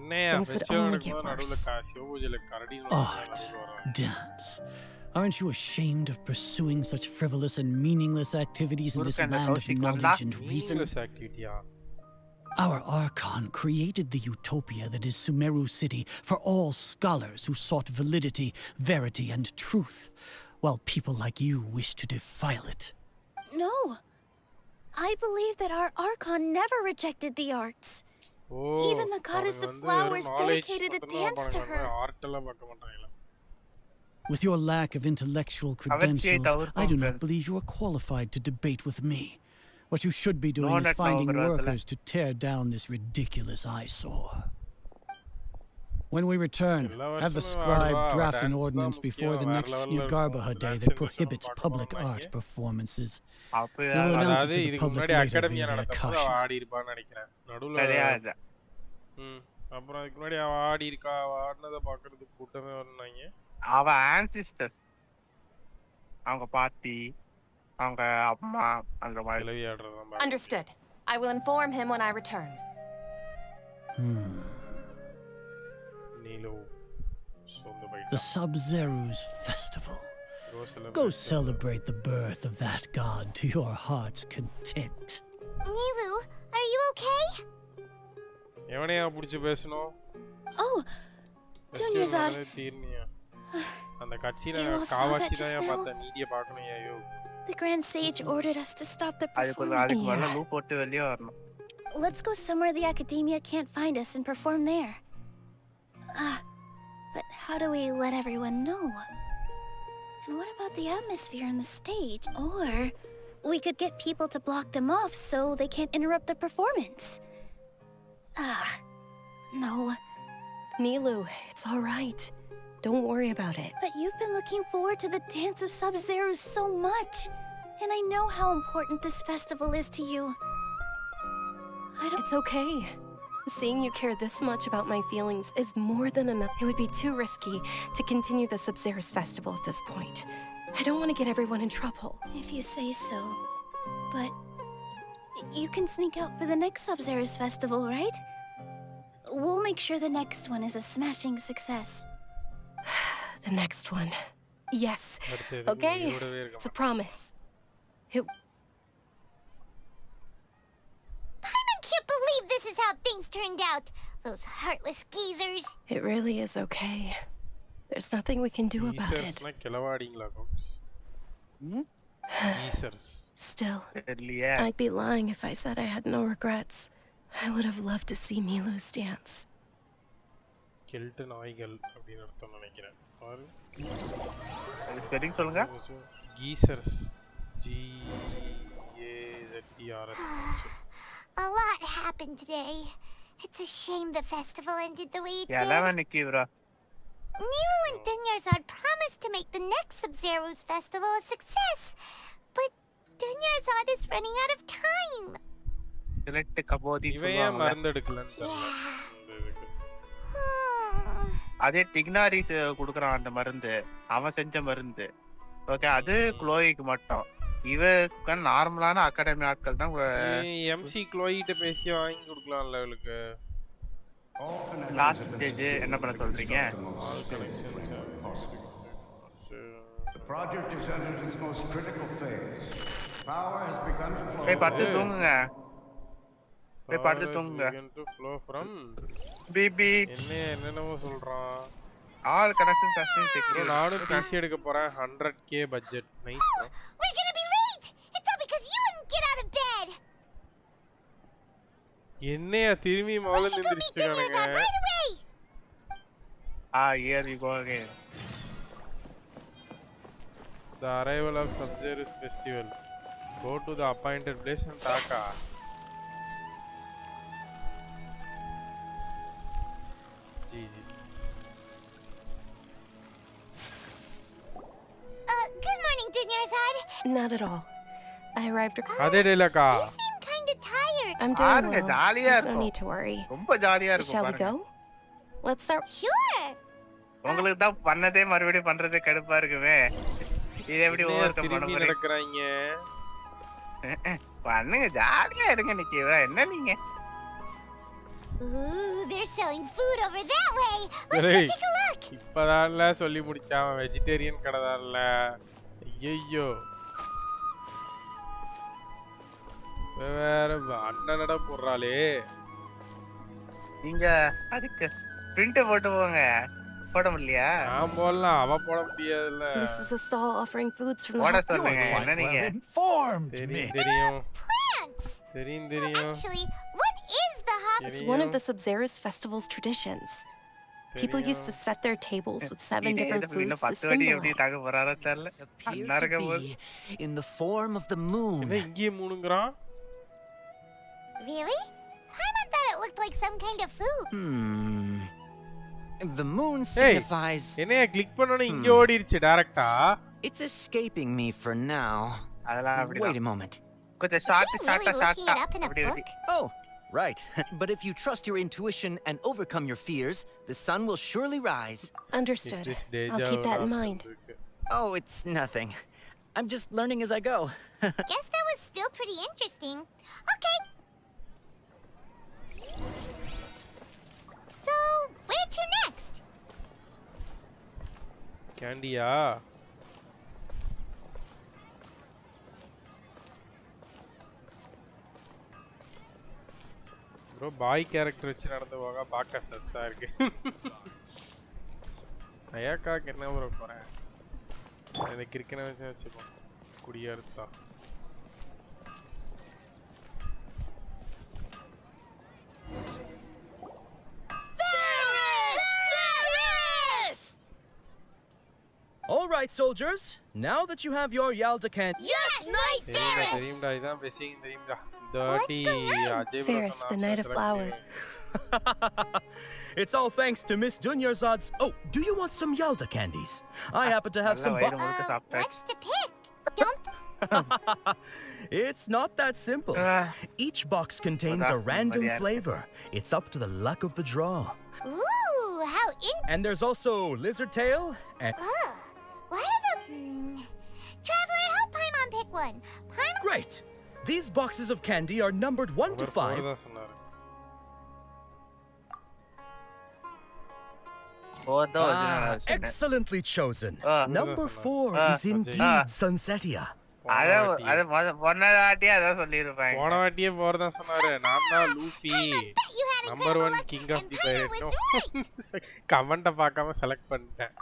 Things would only get worse. Art, dance. Aren't you ashamed of pursuing such frivolous and meaningless activities in this land of knowledge and reason? Our Archon created the utopia that is Sumeru City for all scholars who sought validity, verity, and truth, while people like you wish to defile it. No. I believe that our Archon never rejected the arts. Even the goddess of flowers dedicated a dance to her. With your lack of intellectual credentials, I do not believe you are qualified to debate with me. What you should be doing is finding workers to tear down this ridiculous eyesore. When we return, have the scribe draft an ordinance before the next Yugarbaha day that prohibits public art performances. We'll announce it to the public later via the Akasha. அப்புறம் அதுக்கு முன்னாடி அவ ஆடி இருக்கா, அவ ஆடினதை பார்க்கறதுக்கு கூட்டமே வந்தாங்க. அவ ஆன்சிஸ்டர்ஸ், அவங்க பாட்டி, அவங்க அம்மா அந்த மாதிரி ஆடுறதா. Understood. I will inform him when I return. The Sub-Zeru's festival. Go celebrate the birth of that god to your heart's content. Nilu, are you okay? எவனையா புடிச்சு பேசணும்? Oh, Dunyarzad. அந்த கட்சியில காவாச்சி தான் பார்த்த நீதிய பார்க்கணும் ஐயோ. The Grand Sage ordered us to stop the performance. அதுக்கு வரல லூப் போட்டு வெளிய வரணும். Let's go somewhere the academia can't find us and perform there. But how do we let everyone know? And what about the atmosphere on the stage? Or we could get people to block them off so they can't interrupt the performance. No. Nilu, it's all right. Don't worry about it. But you've been looking forward to the Dance of Sub-Zero so much. And I know how important this festival is to you. It's okay. Seeing you care this much about my feelings is more than enough. It would be too risky to continue the Sub-Zero's festival at this point. I don't want to get everyone in trouble. If you say so. But you can sneak out for the next Sub-Zero's festival, right? We'll make sure the next one is a smashing success. The next one. Yes. Okay? It's a promise. I can't believe this is how things turned out. Those heartless geezers. It really is okay. There's nothing we can do about it. Still, I'd be lying if I said I had no regrets. I would have loved to see Nilu's dance. Spelling சொல்லுங்க. Geezers. G-A-Z-E-R-S. A lot happened today. It's a shame the festival ended the way it did. Nilu and Dunyarzad promised to make the next Sub-Zero's festival a success. But Dunyarzad is running out of time. அதே டிக்னாரிஸ் குடுக்குறான் அந்த மருந்து, அவன் செஞ்ச மருந்து. Okay, அது க்ளோயிக்கு மட்டும். இவக்கு நார்மலான academy ஆட்கள் தான். எம்சி க்ளோயிட்ட பேசி வாங்கி கொடுக்கலாம்ல அவளுக்கு. லாஸ்ட் ஸ்டேஜ் என்ன பண்ண சொல்றீங்க? The project is entered its most critical phase. Power has begun to flow. போய் படுத்து தூங்குங்க. போய் படுத்து தூங்குங்க. flow from பிபி என்னென்னமோ சொல்றான். All connection testing secure. நானும் பிசி எடுக்க போறேன். 100k budget. Nice. We're going to be late. It's all because you wouldn't get out of bed. என்னையா திரும்பி முதல்ல நின்னுடுச்சுங்க. here you go again. The arrival of Sub-Zero's festival. Go to the appointed place and Taka. GG. Good morning, Dunyarzad. Not at all. I arrived. Ade delaka. You seem kind of tired. I'm doing well. There's no need to worry. Shall we go? Let's start. Sure. உங்களுக்கு தான் பண்ணதே மறுபடியும் பண்றது கடுப்பா இருக்குமே. இது எப்படி overcome பண்ண போறீங்க? நடக்கறாங்க. பண்ணுங்க, ஜாலியா இருங்க நிக்கிவா. என்ன நீங்க? Ooh, they're selling food over that way. Let's go take a look. இப்பதான்ல சொல்லி முடிச்சான் வெஜிடேரியன் கடதான்ல. ஐயோ. வேற அண்ணனட போறாளே. நீங்க அதுக்கு பிரிண்ட் போட்டு போங்க. போட முடியலையா? நான் போடலாம், அவ போட முடியாதுல்ல. This is a stall offering foods from the போட சொல்லுங்க. என்ன நீங்க? தெரியும். தெரியும். Actually, what is the hop? It's one of the Sub-Zero's festival's traditions. People used to set their tables with 7 different foods to symbolize. In the form of the moon. என்ன இங்கே மூணுங்கறான்? Really? Paimon thought it looked like some kind of food. The moon signifies... என்னைய click பண்ணோனே இங்க ஓடிருச்சு டைரக்டா. It's escaping me for now. Wait a moment. Oh, right. But if you trust your intuition and overcome your fears, the sun will surely rise. Understood. I'll keep that in mind. Oh, it's nothing. I'm just learning as I go. Guess that was still pretty interesting. Okay. So, where to next? Candy-ya? bro bye character வச்சு நடந்து போக பாக்க சஸ்ஸா இருக்கு. ஐயாக்காக்கு என்ன bro போறேன் இந்த cricket வச்சு வச்சுக்கோ குடியர்த்தா. All right, soldiers. Now that you have your Yalda candy. Yes, Knight Ferris! தெரியும்டா இதான் பேசிங் தெரியும்டா. Dirty Ajay Ferris, the Knight of Flower. It's all thanks to Miss Dunyarzad's... Oh, do you want some Yalda candies? I happen to have some... What's to pick? Don't... It's not that simple. Each box contains a random flavor. It's up to the luck of the draw. Ooh, how And there's also lizard tail and... Why are the... Traveler, help Paimon pick one. Paimon... Great! These boxes of candy are numbered 1 to 5. Excellently chosen. Number 4 is indeed Sunsetia. போன வாட்டியே போறதா சொன்னாரு. நான் தான் Luffy. Number 1 king of the pirate. கமெண்ட பார்க்காம select பண்ணிட்டேன்.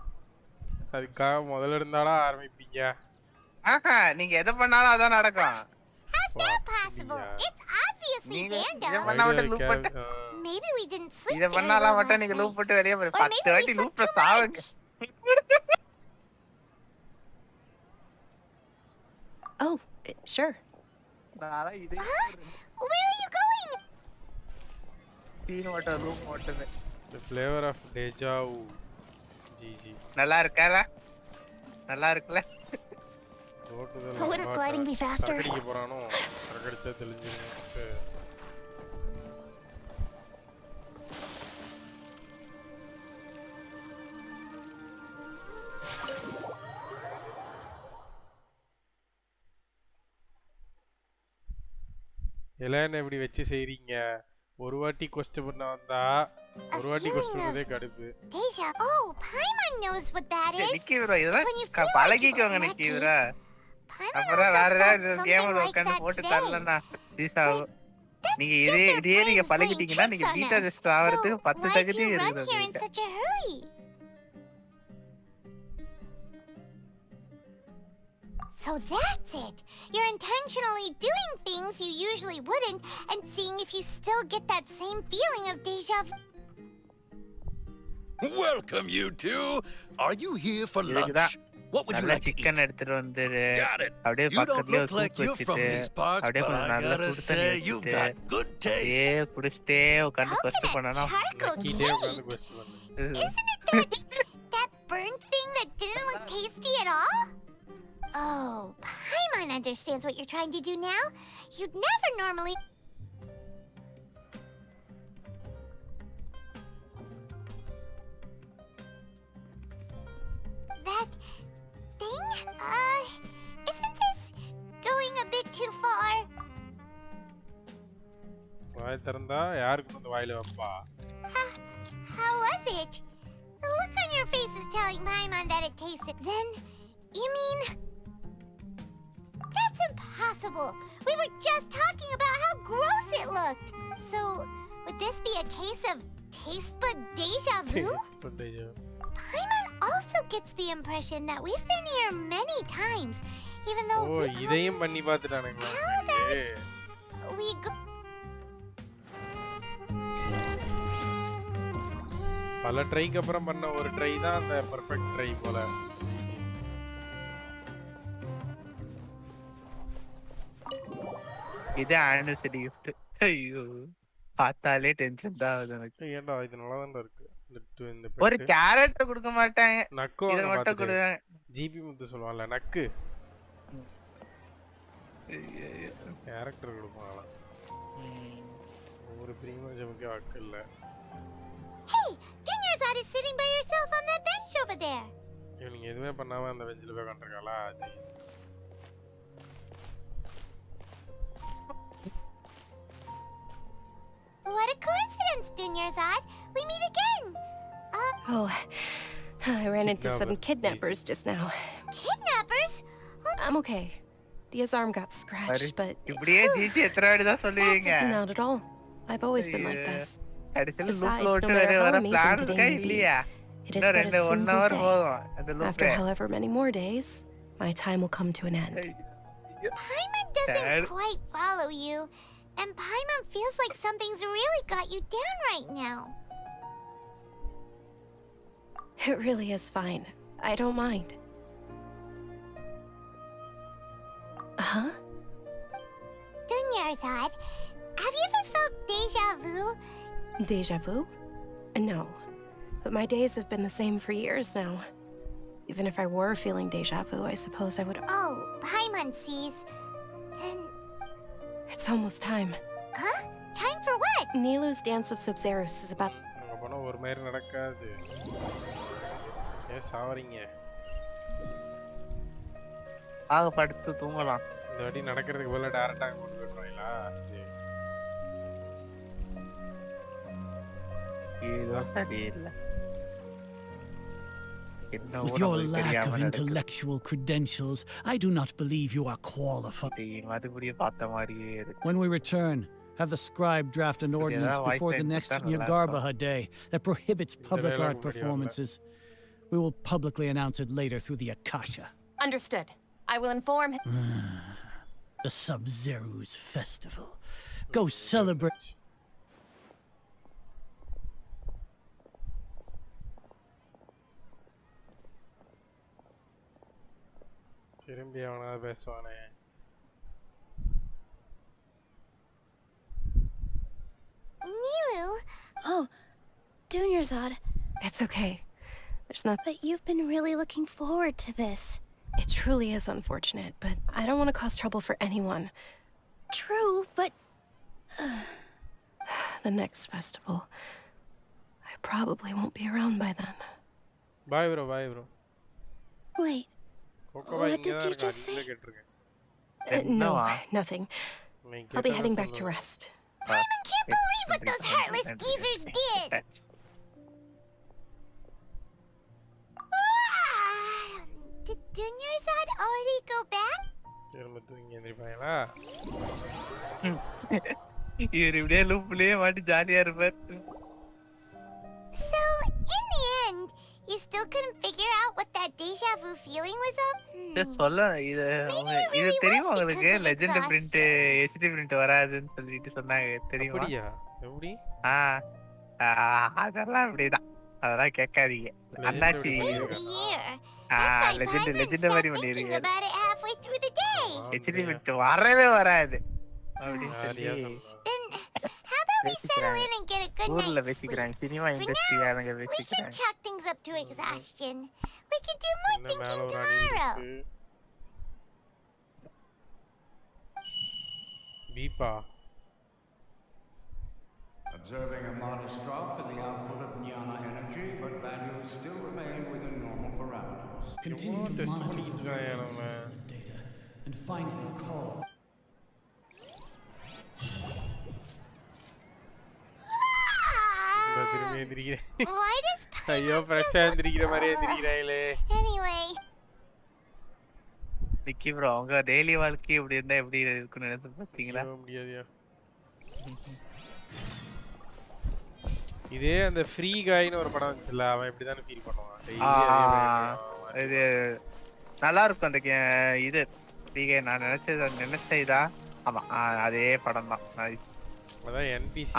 அதுக்காக முதல்ல இருந்தாடா ஆரம்பிப்பீங்க. நீங்க எதை பண்ணாலும் அதான் நடக்கும். How's that possible? It's obviously random. Maybe we didn't sleep இத பண்ணால மட்டும் நீங்க லூப் போட்டு வெளிய போய் 10 வாட்டி லூப்ல சாவுங்க. Oh, sure. Where are you going? Scene water room water. The flavor of deja vu. GG. நல்லா இருக்கல? நல்லா இருக்குல? Wouldn't gliding be faster? அடிக்க போறானோ? அடிச்சா தெளிஞ்சிருச்சு. எல்லாம் எப்படி வெச்சு செய்றீங்க? ஒரு வாட்டி கொஸ்டின் பண்ண வந்தா ஒரு வாட்டி கொஸ்டின் பண்ணதே கடுப்பு. Deja. Oh, Paimon knows what that is. Nikki bro இதெல்லாம் பழகிக்கோங்க நிக்கி bro. அப்புறம் வேற ஏதாவது கேம்ல உட்கார்ந்து போட்டு தரலன்னா டீஸ் ஆகும். நீங்க இதே நீங்க பழகிட்டீங்கன்னா நீங்க பீட்டா ஜஸ்ட் ஆவறதுக்கு 10 தகுதி இருக்குது. So that's it. You're intentionally doing things you usually wouldn't and seeing if you still get that same feeling of deja vu. Welcome, you two. Are you here for lunch? What would you like to eat? Chicken எடுத்துட்டு வந்து அப்படியே பக்கத்துலயே ஒரு soup வச்சிட்டு அப்படியே கொஞ்சம் நல்ல சுடு தண்ணி வச்சிட்டு ஏ குடிச்சிட்டே உட்கார்ந்து கொஸ்ட் பண்ணனா கீட்டே உட்கார்ந்து கொஸ்ட் பண்ணு. Isn't it that burnt thing that didn't look tasty at all? Oh, Paimon understands what you're trying to do now. You'd never normally... That thing? Isn't this going a bit too far? வாய் திறந்தா யாருக்கு வந்து வாயில வைப்பா? How was it? The look on your face is telling Paimon that it tasted. Then, you mean... That's impossible! We were just talking about how gross it looked! So, would this be a case of taste bud deja vu? Paimon also gets the impression that we've been here many times, even though... Oh, இதையும் பண்ணி பார்த்துட்டானுங்களா? We go... பல ட்ரைக்கு அப்புறம் பண்ண ஒரு try தான் அந்த perfect try போல. இது ஆனிவர்சரி gift. ஐயோ பார்த்தாலே டென்ஷன் தான் ஆகுது எனக்கு. ஏன்டா இது நல்லா தான் இருக்கு. இந்த ஒரு கேரக்டர் கொடுக்க மாட்டாங்க. நக்கு இத மட்டும் கொடுங்க. ஜிபி முத்து சொல்லுவான்ல நக்கு. கேரக்டர் கொடுப்பாங்களா? ஒரு பிரீமியம் ஜெமுக்கு ஹக் இல்ல. Hey, Dinner's out is sitting by yourself on that bench over there. நீங்க எதுவுமே பண்ணாம அந்த பெஞ்சில போய் உட்கார்ந்திருக்காளா? What a coincidence, Dinnersad. We meet again. Oh, I ran into some kidnappers just now. Kidnappers? I'm okay. Dia's arm got scratched, but... Not at all. I've always been like this. Besides, no matter how amazing today may be, it is but a single day. After however many more days, my time will come to an end. Paimon doesn't quite follow you. And Paimon feels like something's really got you down right now. It really is fine. I don't mind. Huh? Dunyarzad, have you ever felt deja vu? Deja vu? No. But my days have been the same for years now. Even if I were feeling deja vu, I suppose I would... Oh, Paimon sees. Then... It's almost time. Huh? Time for what? Nilu's Dance of Sub-Zerus is about... ஒரு மாதிரி நடக்காது. ஏன் சாவறீங்க? ஆக படுத்து தூங்கலாம். இந்த வாட்டி நடக்கிறதுக்கு பதிலா டைரக்டா கொண்டு போய்டுவாங்களா? இது சரியில்லை. With your lack of intellectual credentials, I do not believe you are qualified. When we return, have the scribe draft an ordinance before the next Yagarbaha day that prohibits public art performances. We will publicly announce it later through the Akasha. Understood. I will inform him. The Sub-Zerus Festival. Go celebrate. திரும்பி அவனா பேசுவானே. Nilu? Oh, Dunyarzad. It's okay. There's not... But you've been really looking forward to this. It truly is unfortunate, but I don't want to cause trouble for anyone. True, but... The next festival. I probably won't be around by then. Bye, bro. Bye, bro. Wait. What did you just say? No, nothing. I'll be heading back to rest. Paimon can't believe what those heartless geezers did! Did Dunyarzad already go back? திரும்ப தூங்கி எந்திரிப்பாங்களா? இவர் இப்படியே லூப்லயே மாட்டி ஜாலியா இருப்பார். So, in the end, you still couldn't figure out what that deja vu feeling was of? சொல்ல இது தெரியும் உங்களுக்கு லெஜெண்ட் பிரிண்ட் எச்டி பிரிண்ட் வராதுன்னு சொல்லிட்டு சொன்னாங்க தெரியுமா? அப்படியா? எப்படி? அதெல்லாம் அப்படிதான். அதெல்லாம் கேட்காதீங்க. அண்ணாச்சி லெஜெண்ட் மாதிரி பண்ணிருக்கீங்க. எச்டி பிரிண்ட் வரவே வராது. அப்படின்னு சொல்லி we settle in and get a good night's sleep. For now, we can chalk things up to exhaustion. We can do more thinking tomorrow. Beepa. Observing a modest drop in the output of Jnana energy, but values still remain within normal parameters. Continue to monitor the variations in the data and find the cause. Why does ஐயோ ஃப்ரெஷ்ஷா எந்திரிக்கிற மாதிரி எந்திரிக்கிறாங்களே. Anyway. நிக்கி bro அவங்க daily வாழ்க்கை இப்படி இருந்தா எப்படி இருக்குன்னு நினைச்சு பாத்தீங்களா? முடியாதுயா. இதே அந்த ஃப்ரீ காய்னு ஒரு படம் வந்துச்சுல அவன் இப்படி தான ஃபீல் பண்ணுவான். இது நல்லா இருக்கும் அந்த இது ஃப்ரீ காய் நான் நினைச்சதா ஆமா அதே படம் தான். நைஸ். அதான் NPC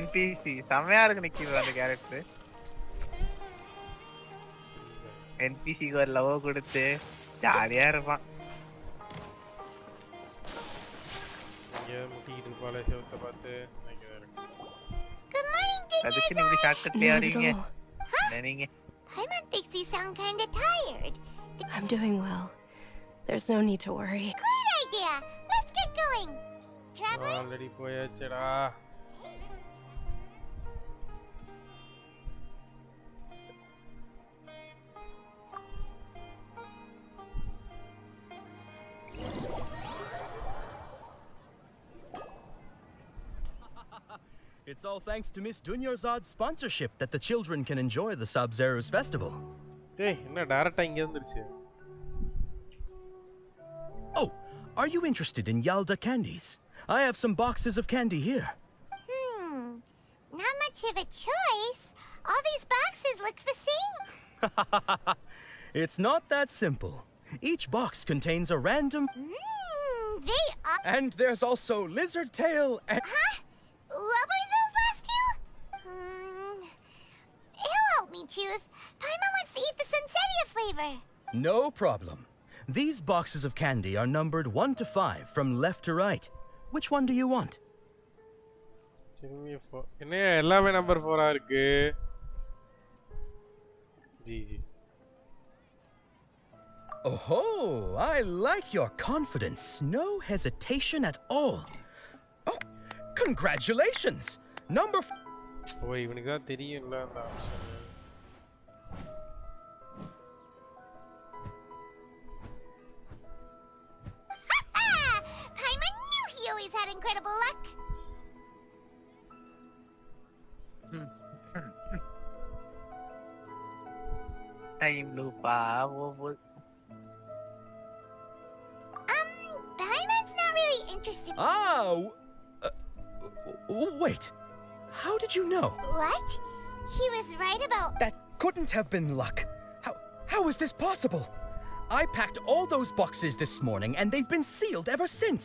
NPC செமையா இருக்கு நிக்கி அந்த கேரக்டர். NPCக்கு ஒரு லவ் கொடுத்து ஜாலியா இருப்பான். இங்க முட்டிட்டு இருப்பாளே செவுத்த பார்த்து Good morning, அதுக்கு நீ இப்படி ஷார்ட்கட்லயே வரீங்க நீங்க Paimon thinks you sound kinda tired. I'm doing well. There's no need to worry. Great idea. Let's get going. Traveler? Already போயாச்சுடா. It's all thanks to Miss Dunyarzad's sponsorship that the children can enjoy the Sub-Zero's festival. Hey, என்ன டைரக்டா இங்க வந்துருச்சு. Oh, are you interested in Yalda candies? I have some boxes of candy here. Not much of a choice. All these boxes look the same. It's not that simple. Each box contains a random... They are... And there's also lizard tail and... Huh? What were those last two? He'll help me choose. Paimon wants to eat the Sunsetia flavor. No problem. These boxes of candy are numbered 1 to 5 from left to right. Which one do you want? என்ன எல்லாமே number 4 ஆ இருக்கு. GG. Oh, I like your confidence. No hesitation at all. Oh, congratulations. Number... ஓ இவனுக்கு தான் தெரியும்ல அந்த option. Paimon knew he always had incredible luck. Time loop Paimon's not really interested. Wait. How did you know? What? He was right about... That couldn't have been luck. How is this possible? I packed all those boxes this morning and they've been sealed ever since.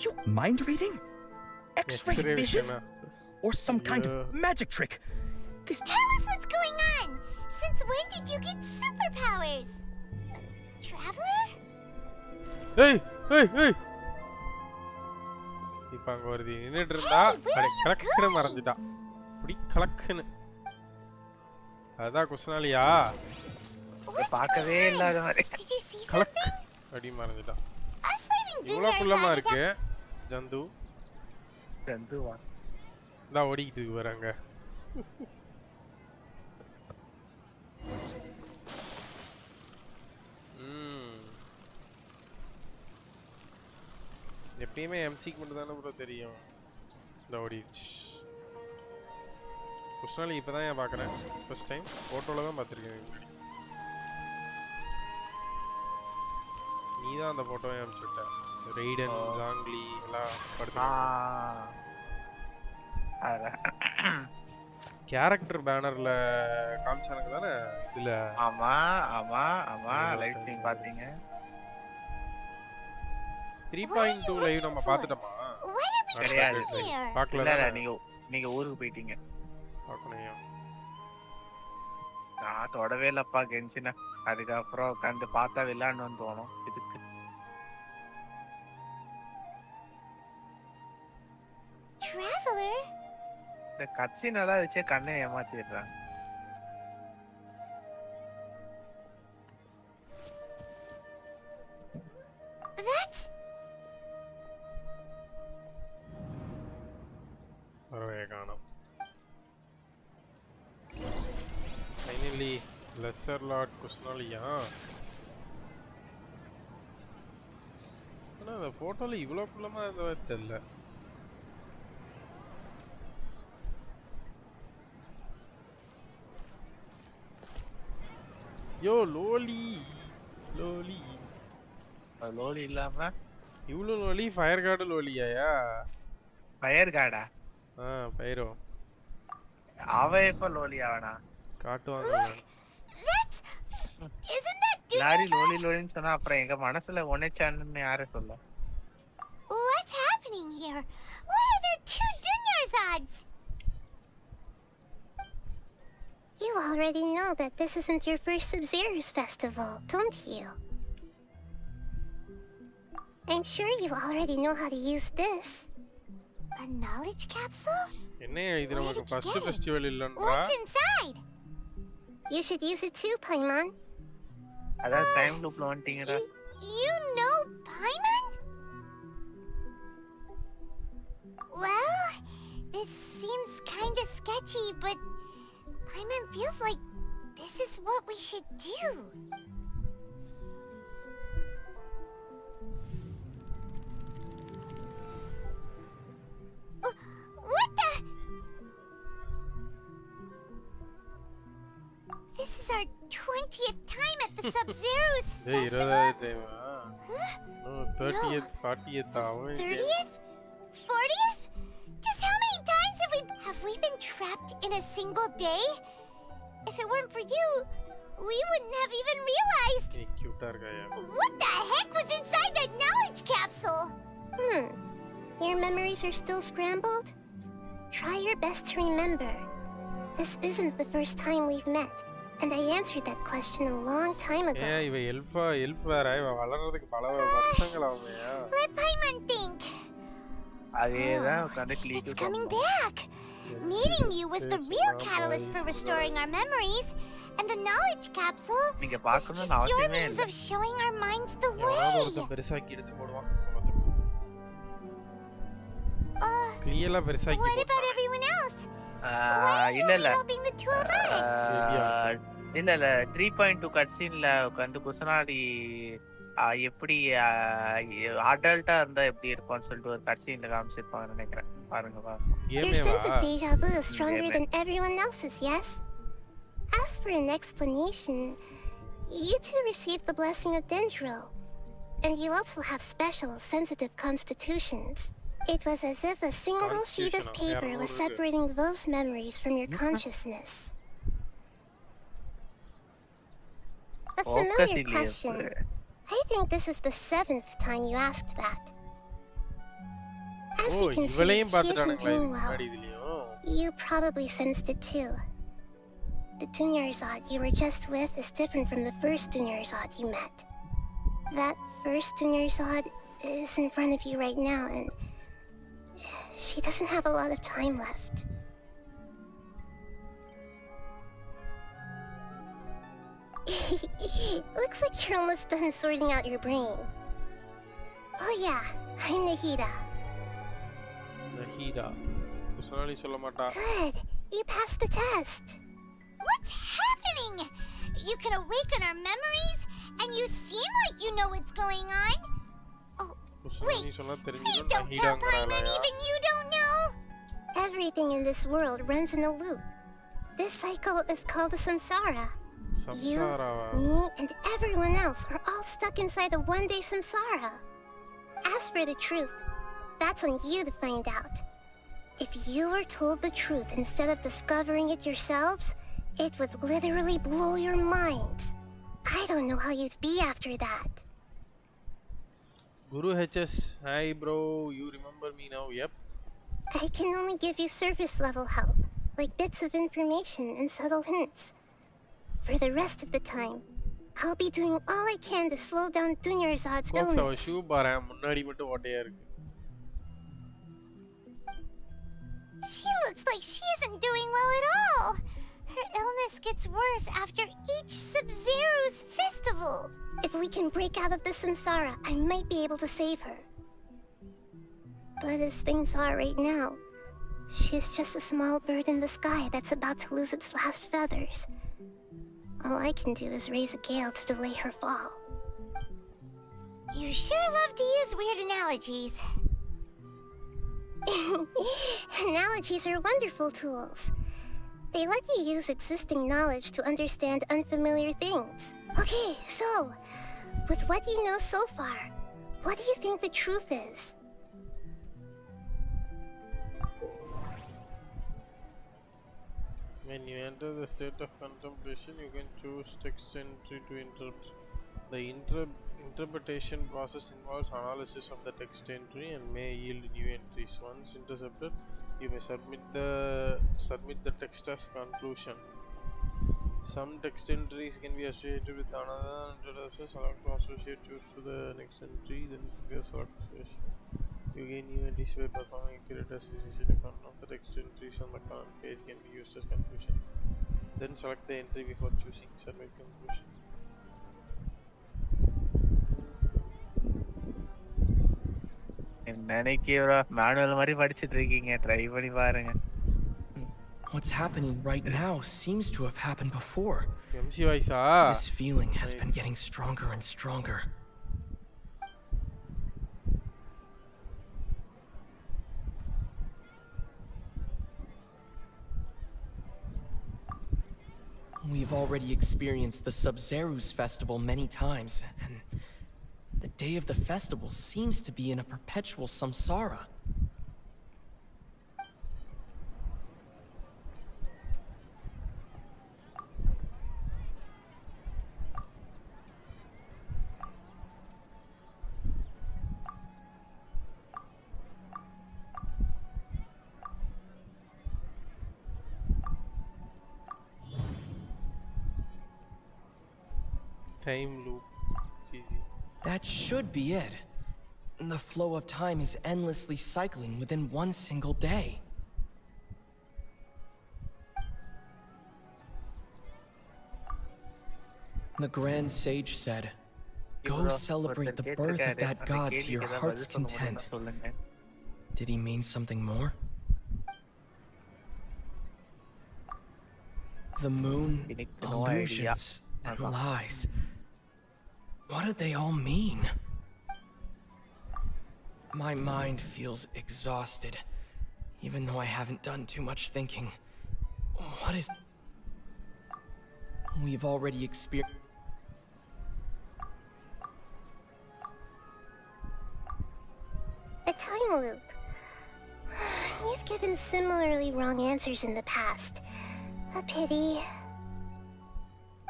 You mind reading? X-ray vision? Or some kind of magic trick? Tell us what's going on! Since when did you get superpowers? Traveler? Hey! இப்ப அங்க வருது நின்னுட்டு இருந்தா அட கலக்குன்னு மறந்துட்டா. அப்படி கலக்குன்னு. அதான் குஸ்னாலியா. பார்க்கவே இல்லாத மாதிரி. கலக் அப்படி மறந்துட்டா. இவ்வளவு குள்ளமா இருக்கு. ஜந்துவா. நான் ஓடிக்கிட்டு வராங்க. எப்பயுமே எம்சிக்கு மட்டும் தானே ப்ரோ தெரியும். இந்த ஓடிச்சு. குஸ்னாலி இப்பதான் நான் பார்க்குறேன். ஃபர்ஸ்ட் டைம் ஃபோட்டோல தான் பார்த்துருக்கேன் முன்னாடி. நீ தான் அந்த ஃபோட்டோவை அனுப்பிச்சுட்ட. ரெய்டன் ஜாங்லி எல்லாம் படுத்து கேரக்டர் பேனர்ல காமிச்சானுங்க தானே இதுல. ஆமா லைவ் ஸ்ட்ரீம் பாத்தீங்க. 3.2 லைவ் நம்ம பார்த்துட்டோமா? கிடையாது. பார்க்கல. நீங்க ஊருக்கு போயிட்டீங்க. பார்க்கணும். நான் தொடவே இல்லப்பா கென்ஷினா. அதுக்கப்புறம் உட்காந்து பார்த்தா விளையாடணும்னு தோணும். இதுக்கு Traveler? இந்த கட்சினெல்லாம் வச்சே கண்ணை ஏமாத்திடுறாங்க. That's... பரவாயில்லை காணோம். ஃபைனலி லெசர் லார்ட் குஸ்னாலியா. ஆனால் அந்த ஃபோட்டோவில் இவ்வளோ குள்ளமாக இருந்தவ தெரியல. யோ லோலி இல்லாம இவ்வளோ லோலி ஃபயர் கார்டு லோலியாயா? ஃபயர் கார்டா? ஃபயரோ. அவ எப்ப லோலி ஆவனா? காட்டுவாங்க. லாரி லோலின்னு சொன்னா அப்புறம் எங்க மனசுல ஒனேச்சான்னு யார சொல்ல? What's happening here? Why are there 2 Dunyarzad's? You already know that this isn't your first Sub-Zero's festival, don't you? I'm sure you already know how to use this. A knowledge capsule? What's inside? You should use it too, Paimon. time loop launching. You know Paimon? Well, this seems kinda sketchy, but Paimon feels like this is what we should do. What the? This is our 20th time at the Sub-Zero's festival. No, 30th, 40th. 30th? 40th? Just how many times have we been trapped in a single day? If it weren't for you, we wouldn't have even realized. What the heck was inside that knowledge capsule? Your memories are still scrambled? Try your best to remember. This isn't the first time we've met, and I answered that question a long time ago. Let Paimon think. It's coming back. Meeting you was the real catalyst for restoring our memories, and the knowledge capsule is just your means of showing our minds the way. What about everyone else? Why are you only helping the two of us? 3.2 cutscene உட்காந்து குசனாடி எப்படி அடல்ட்டா இருந்தா எப்படி இருக்கும்னு சொல்லிட்டு ஒரு கட்சீன்ல காமிச்சிருப்பாங்க நினைக்கிறேன். பாருங்க. Your sense of deja vu is stronger than everyone else's, yes? As for an explanation, you two received the blessing of Dendro, and you also have special, sensitive constitutions. It was as if a single sheet of paper was separating those memories from your consciousness. A familiar question. I think this is the 7th time you asked that. As you can see, she isn't doing well. You probably sensed it too. The Dunyarzad you were just with is different from the first Dunyarzad you met. That first Dunyarzad is in front of you right now, and she doesn't have a lot of time left. Looks like you're almost done sorting out your brain. Oh yeah, I'm Nahida. Good, you passed the test. What's happening? You can awaken our memories, and you seem like you know what's going on. Oh, wait, please don't tell Paimon even you don't know. Everything in this world runs in a loop. This cycle is called the samsara. You, me, and everyone else are all stuck inside a one-day samsara. As for the truth, that's on you to find out. If you were told the truth instead of discovering it yourselves, it would literally blow your minds. I don't know how you'd be after that. Guru HS, hi bro, you remember me now? Yep. I can only give you surface level help, like bits of information and subtle hints. For the rest of the time, I'll be doing all I can to slow down Dunyarzad's illness. She looks like she isn't doing well at all. Her illness gets worse after each Sub-Zero's festival. If we can break out of this samsara, I might be able to save her. But as things are right now, she's just a small bird in the sky that's about to lose its last feathers. All I can do is raise a gale to delay her fall. You sure love to use weird analogies. Analogies are wonderful tools. They let you use existing knowledge to understand unfamiliar things. Okay, so, with what you know so far, what do you think the truth is? When you enter the state of contemplation, you can choose text entry to interpret. The interpretation process involves analysis of the text entry and may yield new entries. Once intercepted, you may submit the text as conclusion. Some text entries can be associated with another introduction. Select to associate, choose to the next entry, then clear select association. You gain new entries by performing accurate association. If none of the text entries on the current page can be used as conclusion, then select the entry before choosing submit conclusion. manual மாதிரி படிச்சிட்டு இருக்கீங்க try பண்ணி பாருங்க. What's happening right now seems to have happened before. This feeling has been getting stronger and stronger. We've already experienced the Sub-Zeru's festival many times, and the day of the festival seems to be in a perpetual samsara. Time loop. GG. That should be it. The flow of time is endlessly cycling within one single day. The Grand Sage said, "Go celebrate the birth of that god to your heart's content." Did he mean something more? The moon, illusions, and lies. What do they all mean? My mind feels exhausted, even though I haven't done too much thinking. What is... We've already experienced... A time loop. You've given similarly wrong answers in the past. A pity.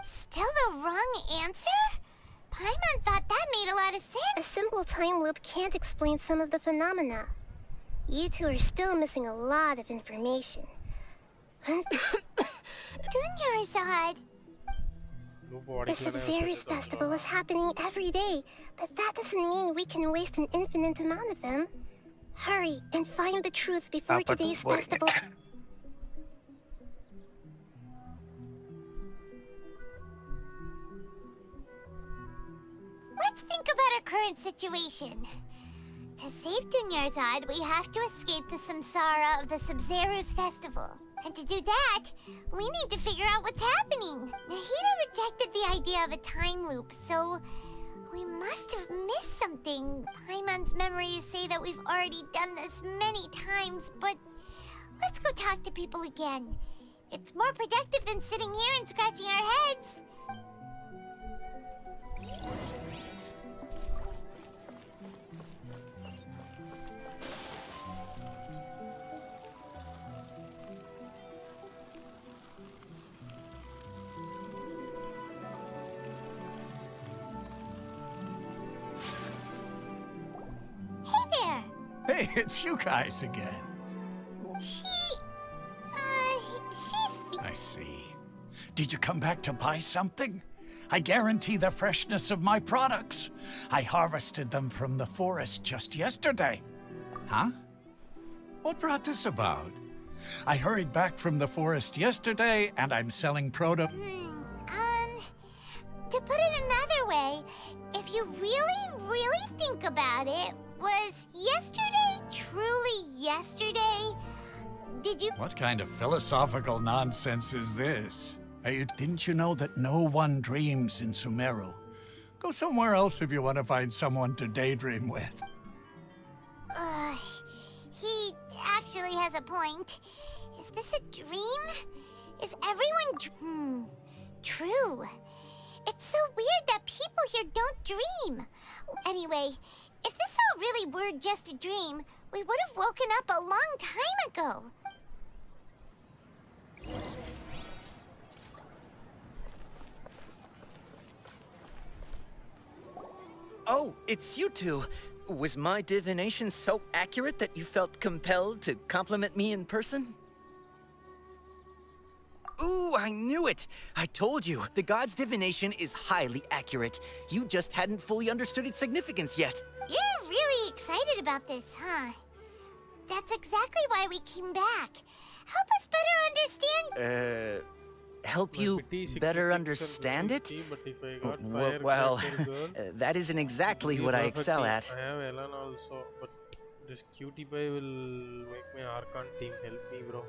Still the wrong answer? Paimon thought that made a lot of sense. A simple time loop can't explain some of the phenomena. You two are still missing a lot of information. Dunyarzad. The Sub-Zeru's festival is happening every day, but that doesn't mean we can waste an infinite amount of them. Hurry and find the truth before today's festival. Let's think about our current situation. To save Dunyarzad, we have to escape the samsara of the Sub-Zeru's festival. And to do that, we need to figure out what's happening. Nahida rejected the idea of a time loop, so we must have missed something. Paimon's memories say that we've already done this many times, but let's go talk to people again. It's more productive than sitting here and scratching our heads. Hey, it's you guys again. She's... I see. Did you come back to buy something? I guarantee the freshness of my products. I harvested them from the forest just yesterday. Huh? What brought this about? I hurried back from the forest yesterday, and I'm selling To put it another way, if you really think about it, was yesterday truly yesterday? Did you... What kind of philosophical nonsense is this? Hey, didn't you know that no one dreams in Sumeru? Go somewhere else if you want to find someone to daydream with. He actually has a point. Is this a dream? Is everyone... True. It's so weird that people here don't dream. Anyway, if this all really were just a dream, we would have woken up a long time ago. Oh, it's you two. Was my divination so accurate that you felt compelled to compliment me in person? Ooh, I knew it! I told you, the god's divination is highly accurate. You just hadn't fully understood its significance yet. You're really excited about this, huh? That's exactly why we came back. Help us better understand. Help you better understand it? Well, that isn't exactly what I excel at. I have Ellen also, but this cutie pie will make my Archon team. Help me, bro.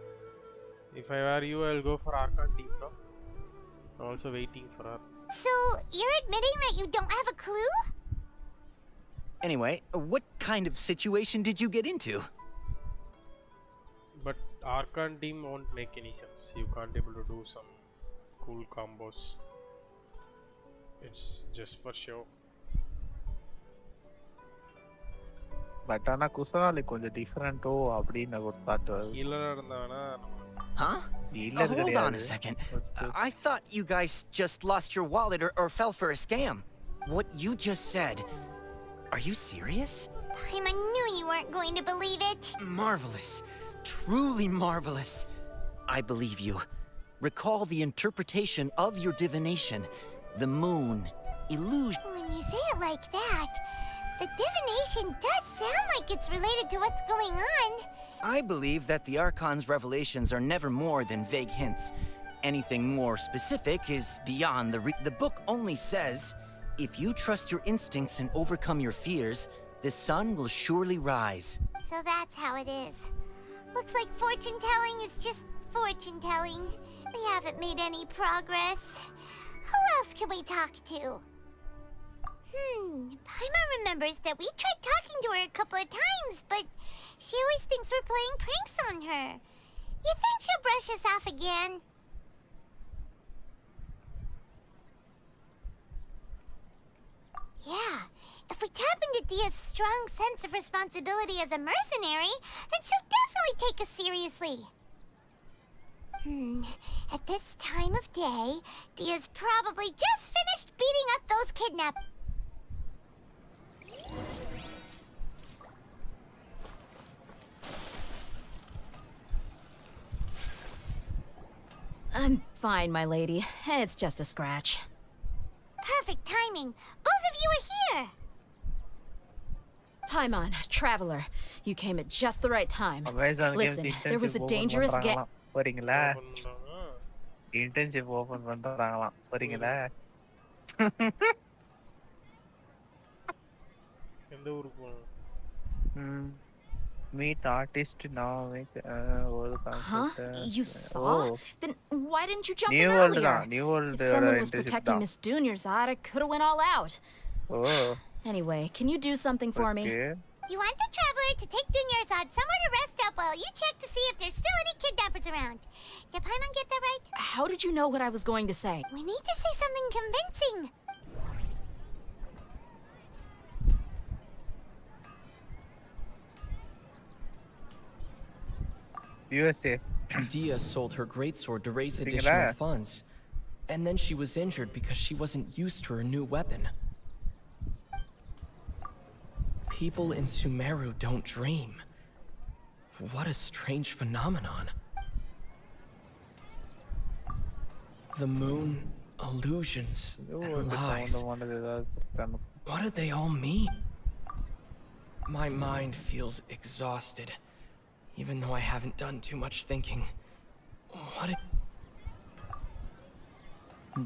If I were you, I'll go for Archon team, bro. I'm also waiting for her. So, you're admitting that you don't have a clue? Anyway, what kind of situation did you get into? But Archon team won't make any sense. You can't able to do some cool combos. It's just for show. But ஆனா குசனாலி கொஞ்சம் டிஃபரண்டோ அப்படின்னு ஒரு thought வருது. ஹீலரா இருந்தானா? Huh? Hold on a second. I thought you guys just lost your wallet or fell for a scam. What you just said, are you serious? I knew you weren't going to believe it. Marvelous. Truly marvelous. I believe you. Recall the interpretation of your divination. The moon, illusion. When you say it like that, the divination does sound like it's related to what's going on. I believe that the Archon's revelations are never more than vague hints. Anything more specific is beyond the book only says, if you trust your instincts and overcome your fears, the sun will surely rise. So that's how it is. Looks like fortune-telling is just fortune-telling. We haven't made any progress. Who else can we talk to? Paimon remembers that we tried talking to her a couple of times, but she always thinks we're playing pranks on her. You think she'll brush us off again? Yeah, if we tap into Dia's strong sense of responsibility as a mercenary, then she'll definitely take us seriously. At this time of day, Dia's probably just finished beating up those kidnappers. I'm fine, my lady. It's just a scratch. Perfect timing. Both of you are here. Paimon, traveler, you came at just the right time. Listen, there was a dangerous gang. வரீங்களா? Internship open பண்றாங்களாம். வரீங்களா? எந்த ஊருக்கு போறோம்? Meet artist now. Huh? You saw? Then why didn't you jump New in world earlier? New world. If someone was protecting Miss Junior's I could have went all out. Oh. Anyway, can you do something for me? You want the traveler to take Dunyar's somewhere to rest up while you check to see if there's still any kidnappers around. Did Paimon get that right? How did you know what I was going to say? We need to say something convincing. USA. Dia sold her greatsword to raise additional funds. And then she was injured because she wasn't used to her new weapon. People in Sumeru don't dream. What a strange phenomenon. The moon, illusions, and lies. What do they all mean? My mind feels exhausted, even though I haven't done too much thinking. What if...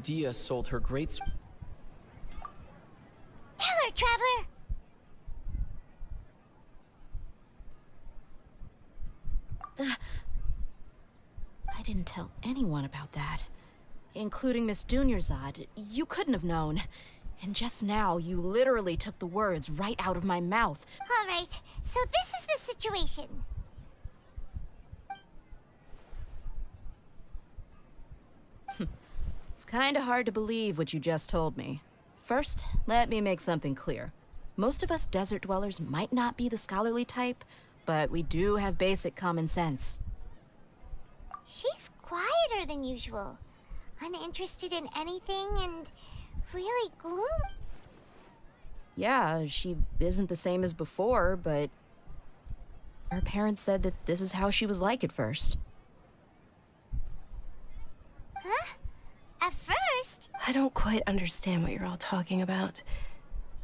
Dia sold her greatsword. Tell her, traveler! I didn't tell anyone about that. Including Miss Dunyarzad. You couldn't have known. And just now, you literally took the words right out of my mouth. All right, so this is the situation. It's kinda hard to believe what you just told me. First, let me make something clear. Most of us desert dwellers might not be the scholarly type, but we do have basic common sense. She's quieter than usual. Uninterested in anything and really gloomy. Yeah, she isn't the same as before, but her parents said that this is how she was like at first. I don't quite understand what you're all talking about.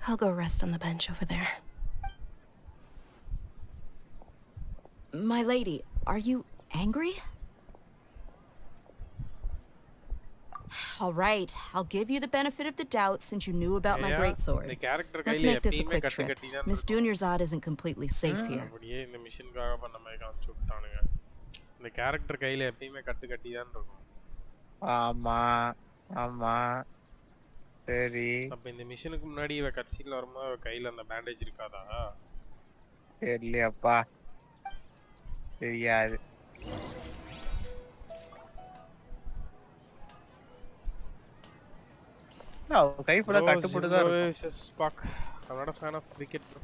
I'll go rest on the bench over there. My lady, are you angry? All right, I'll give you the benefit of the doubt since you knew about my greatsword. Let's make this a quick trip. Miss Dunyarzad isn't completely safe here. அப்படியே இந்த மிஷனுக்காக பண்ண மாதிரி காமிச்சு விட்டானுங்க. இந்த character கையில எப்பயுமே கட்டி தான் இருக்கும். ஆமா ஆமா சரி. அப்ப இந்த மிஷனுக்கு முன்னாடி இவ கட்சில வரும்போது கையில அந்த பேண்டேஜ் இருக்காதா? தெரியலையாப்பா. தெரியாது. கை ஃபுல்லா கட்டுப்பட்டுதான் இருக்கு. I'm not a fan of cricket, bro.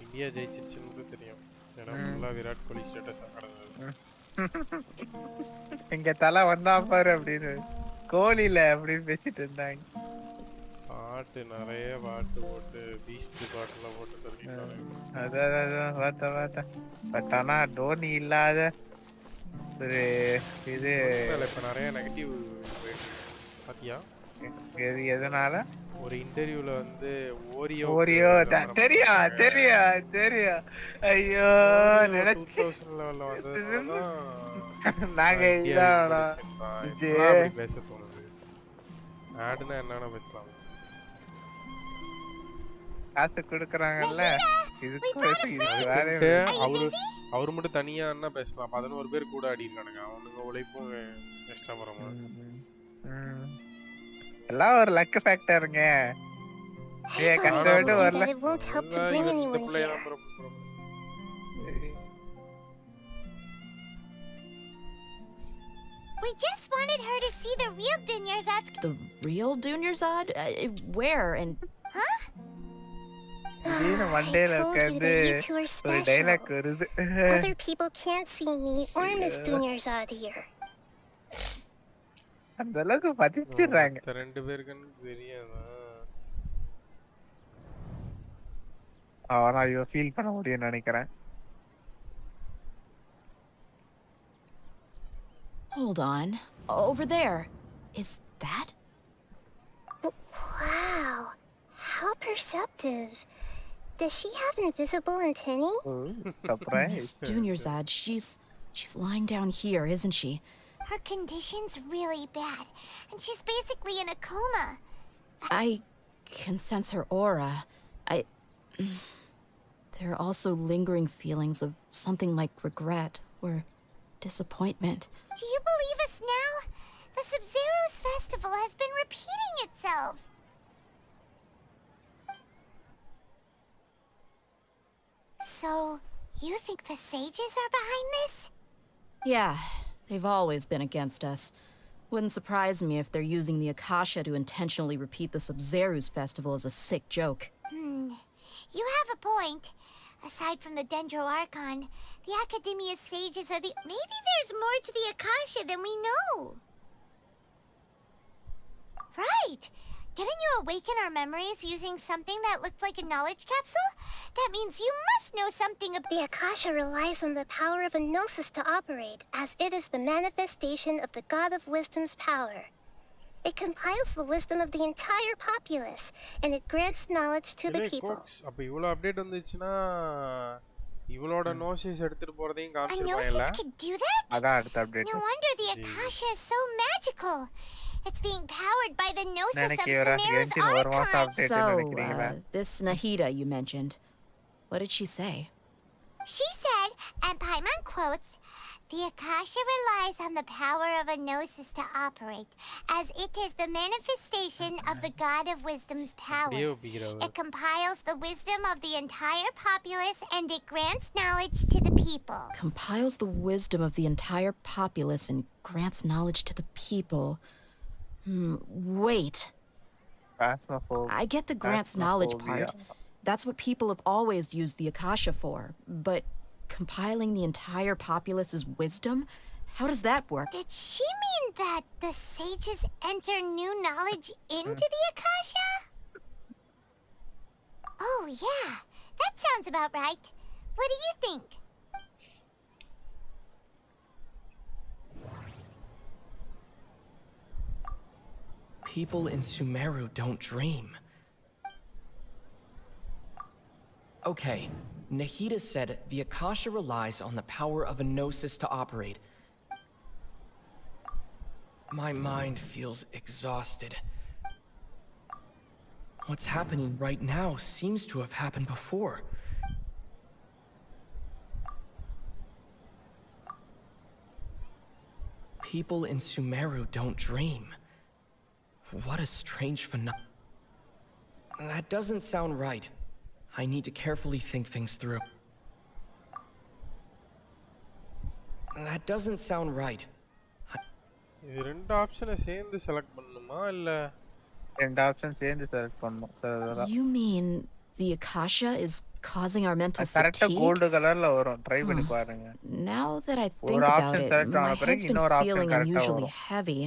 India ஜெயிச்சிருச்சுன்னு தெரியும். ஏன்னா ஃபுல்லா விராட் கோலி ஸ்டேட்டஸ் ஆடுறது. எங்க தலை வந்தா பாரு அப்படின்னு கோலில அப்படின்னு பேசிட்டு இருந்தாங்க. பாட்டு நிறைய பாட்டு போட்டு பீஸ்ட் பாட்டுல போட்டு தள்ளிட்டாங்க. அதான் பார்த்தா பட் ஆனா டோனி இல்லாத ஒரு இது இப்ப நிறைய நெகட்டிவ் பாத்தியா? எதனால? ஒரு இன்டர்வியூல வந்து ஓரியோ தெரியும் ஐயோ நினைச்சு 2000 லெவல்ல வந்தது நாங்க பேச தோணுது. ஆடுனா என்னன்னா பேசலாம். காசு கொடுக்கறாங்கல்ல அவரு மட்டும் தனியா என்ன பேசலாம். 11 பேர் கூட ஆடி இருக்கானுங்க. அவனுங்க உழைப்பும் எக்ஸ்ட்ரா வரமா. எல்லாம் ஒரு லக் ஃபேக்டருங்க. கஷ்டப்பட்டு வரல. We just wanted her to see the real Dunyarzad. The real Dunyarzad? Where and huh? One day ஒரு டைலாக் வருது. Other people can't see me or Miss Dunyarzad here. அந்த அளவுக்கு பதிச்சிடுறாங்க. ரெண்டு பேருக்குன்னு தெரியாதா? நான் இவ ஃபீல் பண்ண முடியும்னு நினைக்கிறேன். Hold on. Over there. Is that? Wow. How perceptive. Does she have invisible antennae? Surprise. Miss Dunyarzad, she's lying down here, isn't she? Her condition's really bad, and she's basically in a coma. I can sense her aura. There are also lingering feelings of something like regret or disappointment. Do you believe us now? The Sub-Zero's festival has been repeating itself. So, you think the sages are behind this? Yeah, they've always been against us. Wouldn't surprise me if they're using the Akasha to intentionally repeat the Sub-Zero's festival as a sick joke. You have a point. Aside from the Dendro Archon, the Academia's sages are the... Maybe there's more to the Akasha than we know. Right! Didn't you awaken our memories using something that looked like a knowledge capsule? That means you must know something about... The Akasha relies on the power of a gnosis to operate, as it is the manifestation of the God of Wisdom's power. It compiles the wisdom of the entire populace, and it grants knowledge to the people. அப்ப இவ்வளவு update வந்துச்சுனா இவளோட நோசிஸ் எடுத்துட்டு போறதையும் A காமிச்சிருப்பாங்கல. gnosis could do that? அதான் அடுத்த update. No wonder the Akasha is so magical. It's being powered by the gnosis of நினைக்கிறேன் Sumeru's Genshin ஒரு மாசம் Archon. அப்டேட் So, நினைக்கிறீங்களா? this Nahida you mentioned, what did she say? She said, and Paimon quotes, "The Akasha relies on the power of a gnosis to operate, as it is the manifestation of the God of Wisdom's power. It compiles the wisdom of the entire populace, and it grants knowledge to the people." Compiles the wisdom of the entire populace and grants knowledge to the people. Wait. I get the grants knowledge part. That's what people have always used the Akasha for. But compiling the entire populace's wisdom? How does that work? Did she mean that the sages enter new knowledge into the Akasha? Oh, yeah. That sounds about right. What do you think? People in Sumeru don't dream. Okay, Nahida said the Akasha relies on the power of a gnosis to operate. My mind feels exhausted. What's happening right now seems to have happened before. People in Sumeru don't dream. What a strange phenomenon. That doesn't sound right. I need to carefully think things through. That doesn't sound right. இது ரெண்டு ஆப்ஷனை சேர்ந்து select பண்ணணுமா இல்ல ரெண்டு option சேர்ந்து select பண்ணனும் sir. You mean the Akasha is causing our mental கரெக்ட்டா fatigue? கோல்ட் கலர்ல வரும். ட்ரை பண்ணி பாருங்க. Now that I think ஒரு about option it, select my ஆன head's பிறகு been இன்னொரு ஆப்ஷன் feeling கரெக்ட்டா unusually வரும். heavy.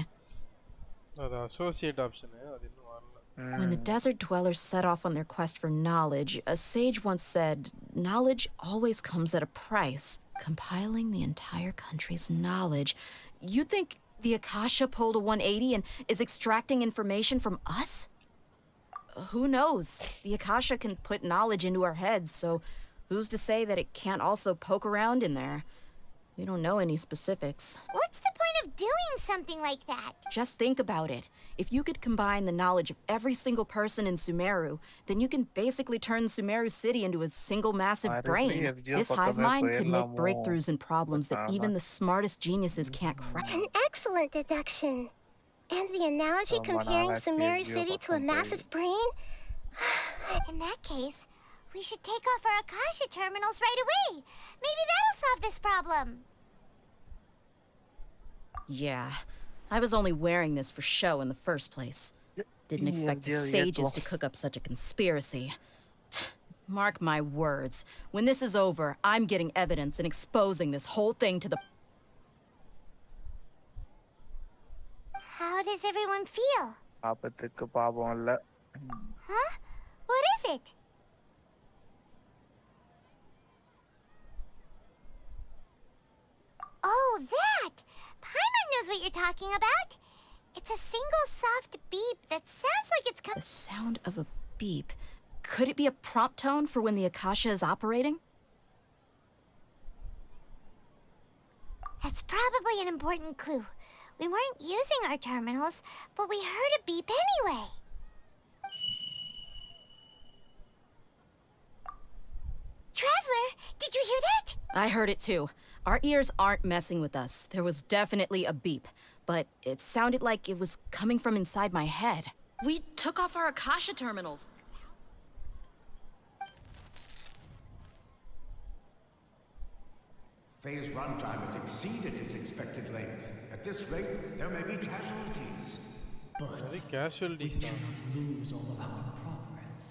அது அசோசியேட் ஆப்ஷன் அது இன்னும் வரல. When the desert dwellers set off on their quest for knowledge, a sage once said, knowledge always comes at a price. Compiling the entire country's knowledge. You think the Akasha pulled a 180 and is extracting information from us? Who knows? The Akasha can put knowledge into our heads, so who's to say that it can't also poke around in there? We don't know any specifics. What's the point of doing something like that? Just think about it. If you could combine the knowledge of every single person in Sumeru, then you can basically turn Sumeru City into a single massive brain. This hive mind could make breakthroughs in problems that even the smartest geniuses can't crack. An excellent deduction. And the analogy comparing Sumeru City to a massive brain? In that case, we should take off our Akasha terminals right away. Maybe that'll solve this problem. Yeah, I was only wearing this for show in the first place. Didn't expect the sages to cook up such a conspiracy. Mark my words, when this is over, I'm getting evidence and exposing this whole thing to the... How does everyone feel? ஆபத்துக்கு பாவம் இல்ல. Huh? What is it? Oh, that! Paimon knows what you're talking about. It's a single soft beep that sounds like it's The sound of a beep. Could it be a prompt tone for when the Akasha is operating? That's probably an important clue. We weren't using our terminals, but we heard a beep anyway. Traveler, did you hear that? I heard it too. Our ears aren't messing with us. There was definitely a beep, but it sounded like it was coming from inside my head. We took off our Akasha terminals. Phase runtime has exceeded its expected length. At this rate, there may be casualties. But we cannot lose all of our progress.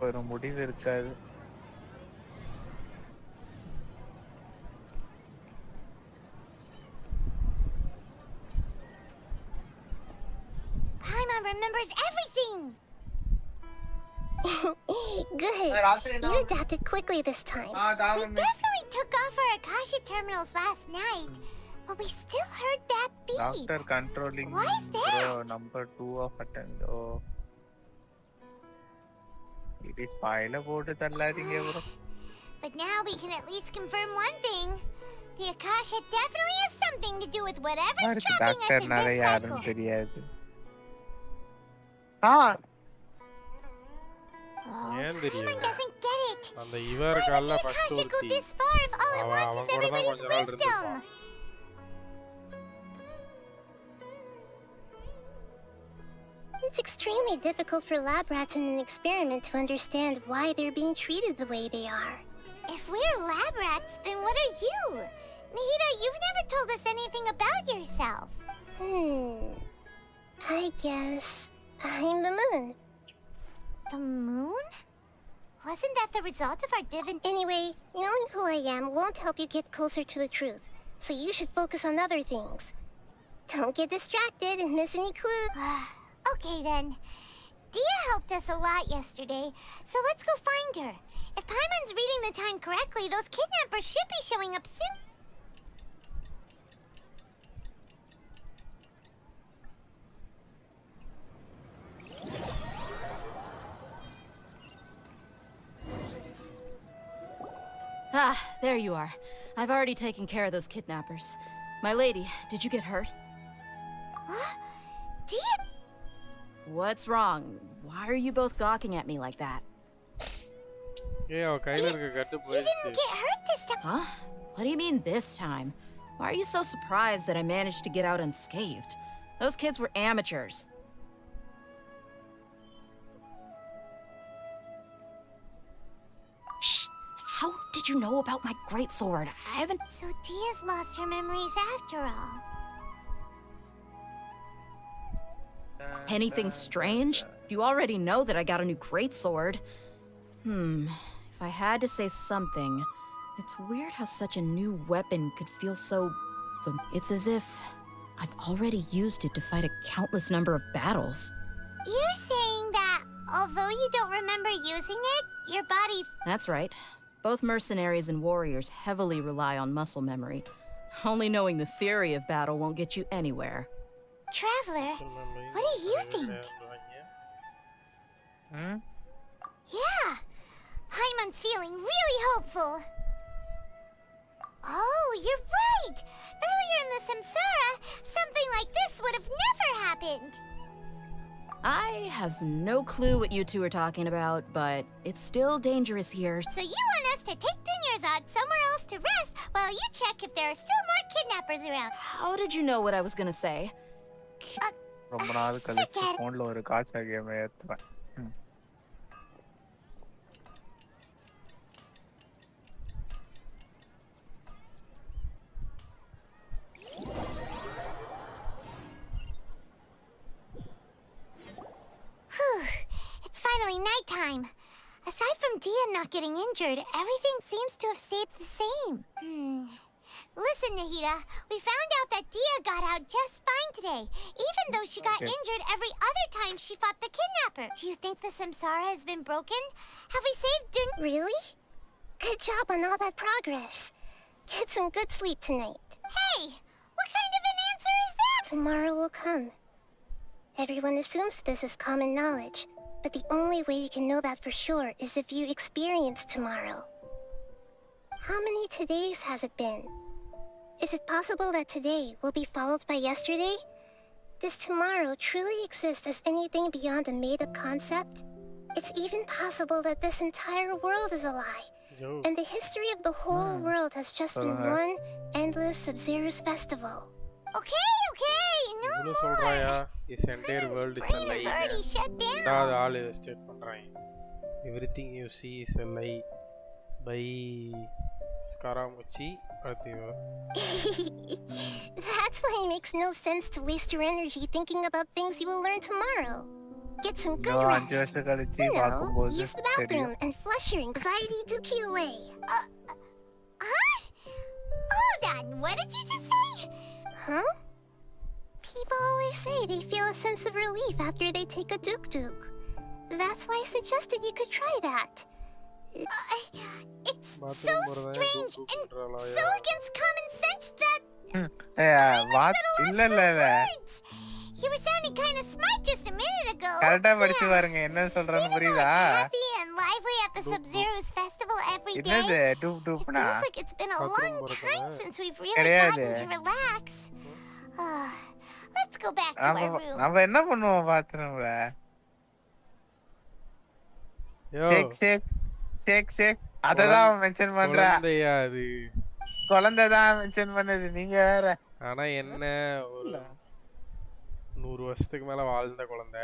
ஒரு முடிவு இருக்காது. Paimon remembers everything! Good. You adapted quickly this time. We definitely took off our Akasha terminals last night, but we still heard that beep. Doctor controlling Why is that? number 2 of attend. Oh. It is spoiler போட்டு தள்ளாதீங்க bro. But now we can at least confirm one thing. The Akasha definitely has something to do with whatever's trapping us in this cycle. தெரியாது. ஏன் தெரியாது? Paimon doesn't get it. அந்த இவர் கால்ல first Akasha go this far if all it wants is everybody's wisdom. It's extremely difficult for lab rats in an experiment to understand why they're being treated the way they are. If we're lab rats, then what are you? Nahida, you've never told us anything about yourself. I guess I'm the moon. The moon? Wasn't that the result of our Anyway, knowing who I am won't help you get closer to the truth, so you should focus on other things. Don't get distracted and miss any clues. Okay then. Dia helped us a lot yesterday, so let's go find her. If Paimon's reading the time correctly, those kidnappers should be showing up soon. Ah, there you are. I've already taken care of those kidnappers. My lady, did you get hurt? Huh? Dia? What's wrong? Why are you both gawking at me like that? அவ கையில இருக்க கட்டு You போயிடுச்சு. didn't get hurt this time. Huh? What do you mean this time? Why are you so surprised that I managed to get out unscathed? Those kids were amateurs. Shh! How did you know about my greatsword? I haven't... So Dia's lost her memories after all. Anything strange? You already know that I got a new greatsword. If I had to say something, it's weird how such a new weapon could feel so... It's as if I've already used it to fight a countless number of battles. You're saying that although you don't remember using it, your body... That's right. Both mercenaries and warriors heavily rely on muscle memory. Only knowing the theory of battle won't get you anywhere. Traveler, what do you think? Yeah, Paimon's feeling really hopeful. Oh, you're right! Earlier in the Samsara, something like this would have never happened. I have no clue what you two are talking about, but it's still dangerous here. So you want us to take Dunyarzad somewhere else to rest while you check if there are still more kidnappers around? How did you know what I was gonna say? ரொம்ப நாள் கழிச்சு போன்ல ஒரு gacha game ஏத்துறேன். It's finally nighttime. Aside from Dia not getting injured, everything seems to have stayed the same. Listen, Nahida, we found out that Dia got out just fine today, even though she got injured every other time she fought the kidnapper. Do you think the Samsara has been broken? Have we saved Dun... Really? Good job on all that progress. Get some good sleep tonight. Hey, what kind of an answer is that? Tomorrow will come. Everyone assumes this is common knowledge, but the only way you can know that for sure is if you experience tomorrow. How many todays has it been? Is it possible that today will be followed by yesterday? Does tomorrow truly exist as anything beyond a made-up concept? It's even possible that this entire world is a lie, and the history of the whole world has just been one endless Sub-Zero's festival. Okay, no இவ்ளோ more. சொல்றாயா? This entire world is a Brain is lie. already shut down. நான் ஆள் state பண்றேன். Everything you see is a lie. By Scaramucci. That's why it makes no sense to waste your energy thinking about things you will learn tomorrow. Get some good rest. You know, use the bathroom and flush your anxiety dookie away. Huh? Hold on, what did you just say? Huh? People always say they feel a sense of relief after they take a duk-duk. That's why I suggested you could try that. It's so strange and so against common sense that... what? இல்ல. You were sounding kind of smart just a minute ago. கரெக்ட்டா படிச்சு பாருங்க என்ன சொல்றேன்னு புரியுதா? Happy and lively at the Sub-Zero's festival every day. என்னது dupe டூப்னா? It feels like it's been a long time since we've really gotten to relax. Let's go back to our room. நம்ம என்ன பண்ணுவோம் பாத்ரூம்ல? ஷேக் அததான் மென்ஷன் பண்றா. குழந்தையா அது? குழந்தை தான் மென்ஷன் பண்ணது நீங்க வேற. ஆனா என்ன ஒரு 100 வருஷத்துக்கு மேல வாழ்ந்த குழந்தை.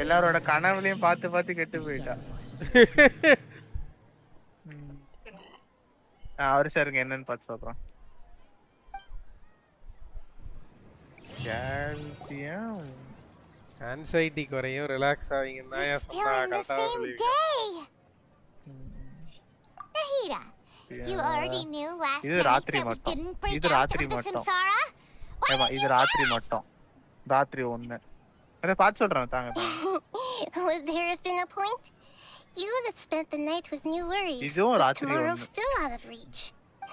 எல்லாரோட கனவுலயும் பார்த்து கெட்டு போயிட்டா. அவரு சாருங்க என்னன்னு பார்த்து சொல்றேன். கால்சியம் ஆன்சைட்டி குறையும் ரிலாக்ஸ் ஆவீங்கன்னா ஏன் சொன்னா கரெக்ட்டா சொல்லிருக்கேன். Nahida, you already knew last இது night ராத்திரி that we மட்டும். didn't break இது out ராத்திரி of the மட்டும். Samsara? Why ஆமா did இது you ராத்திரி tell us? மட்டும். ராத்திரி 1. அத பார்த்து சொல்றேன் தாங்க. Would there have been a point? You would have spent the night with new worries. இதுவும் With ராத்திரி tomorrow 1. still out of reach.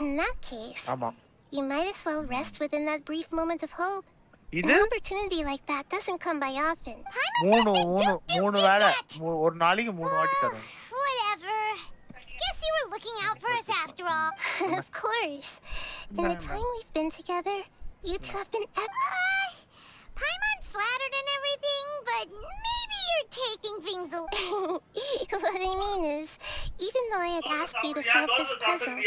In that case, ஆமா. you might as well rest within that brief moment of hope. இது An opportunity like that doesn't come by often. மூணு வேளை ஒரு நாளைக்கு 3 வாட்டி தரும். Whatever. Guess you were looking out for us after all. Of course. In the time we've been together, you two have been Paimon's flattered and everything, but maybe you're taking things What I mean is, even though I had asked you to solve this puzzle,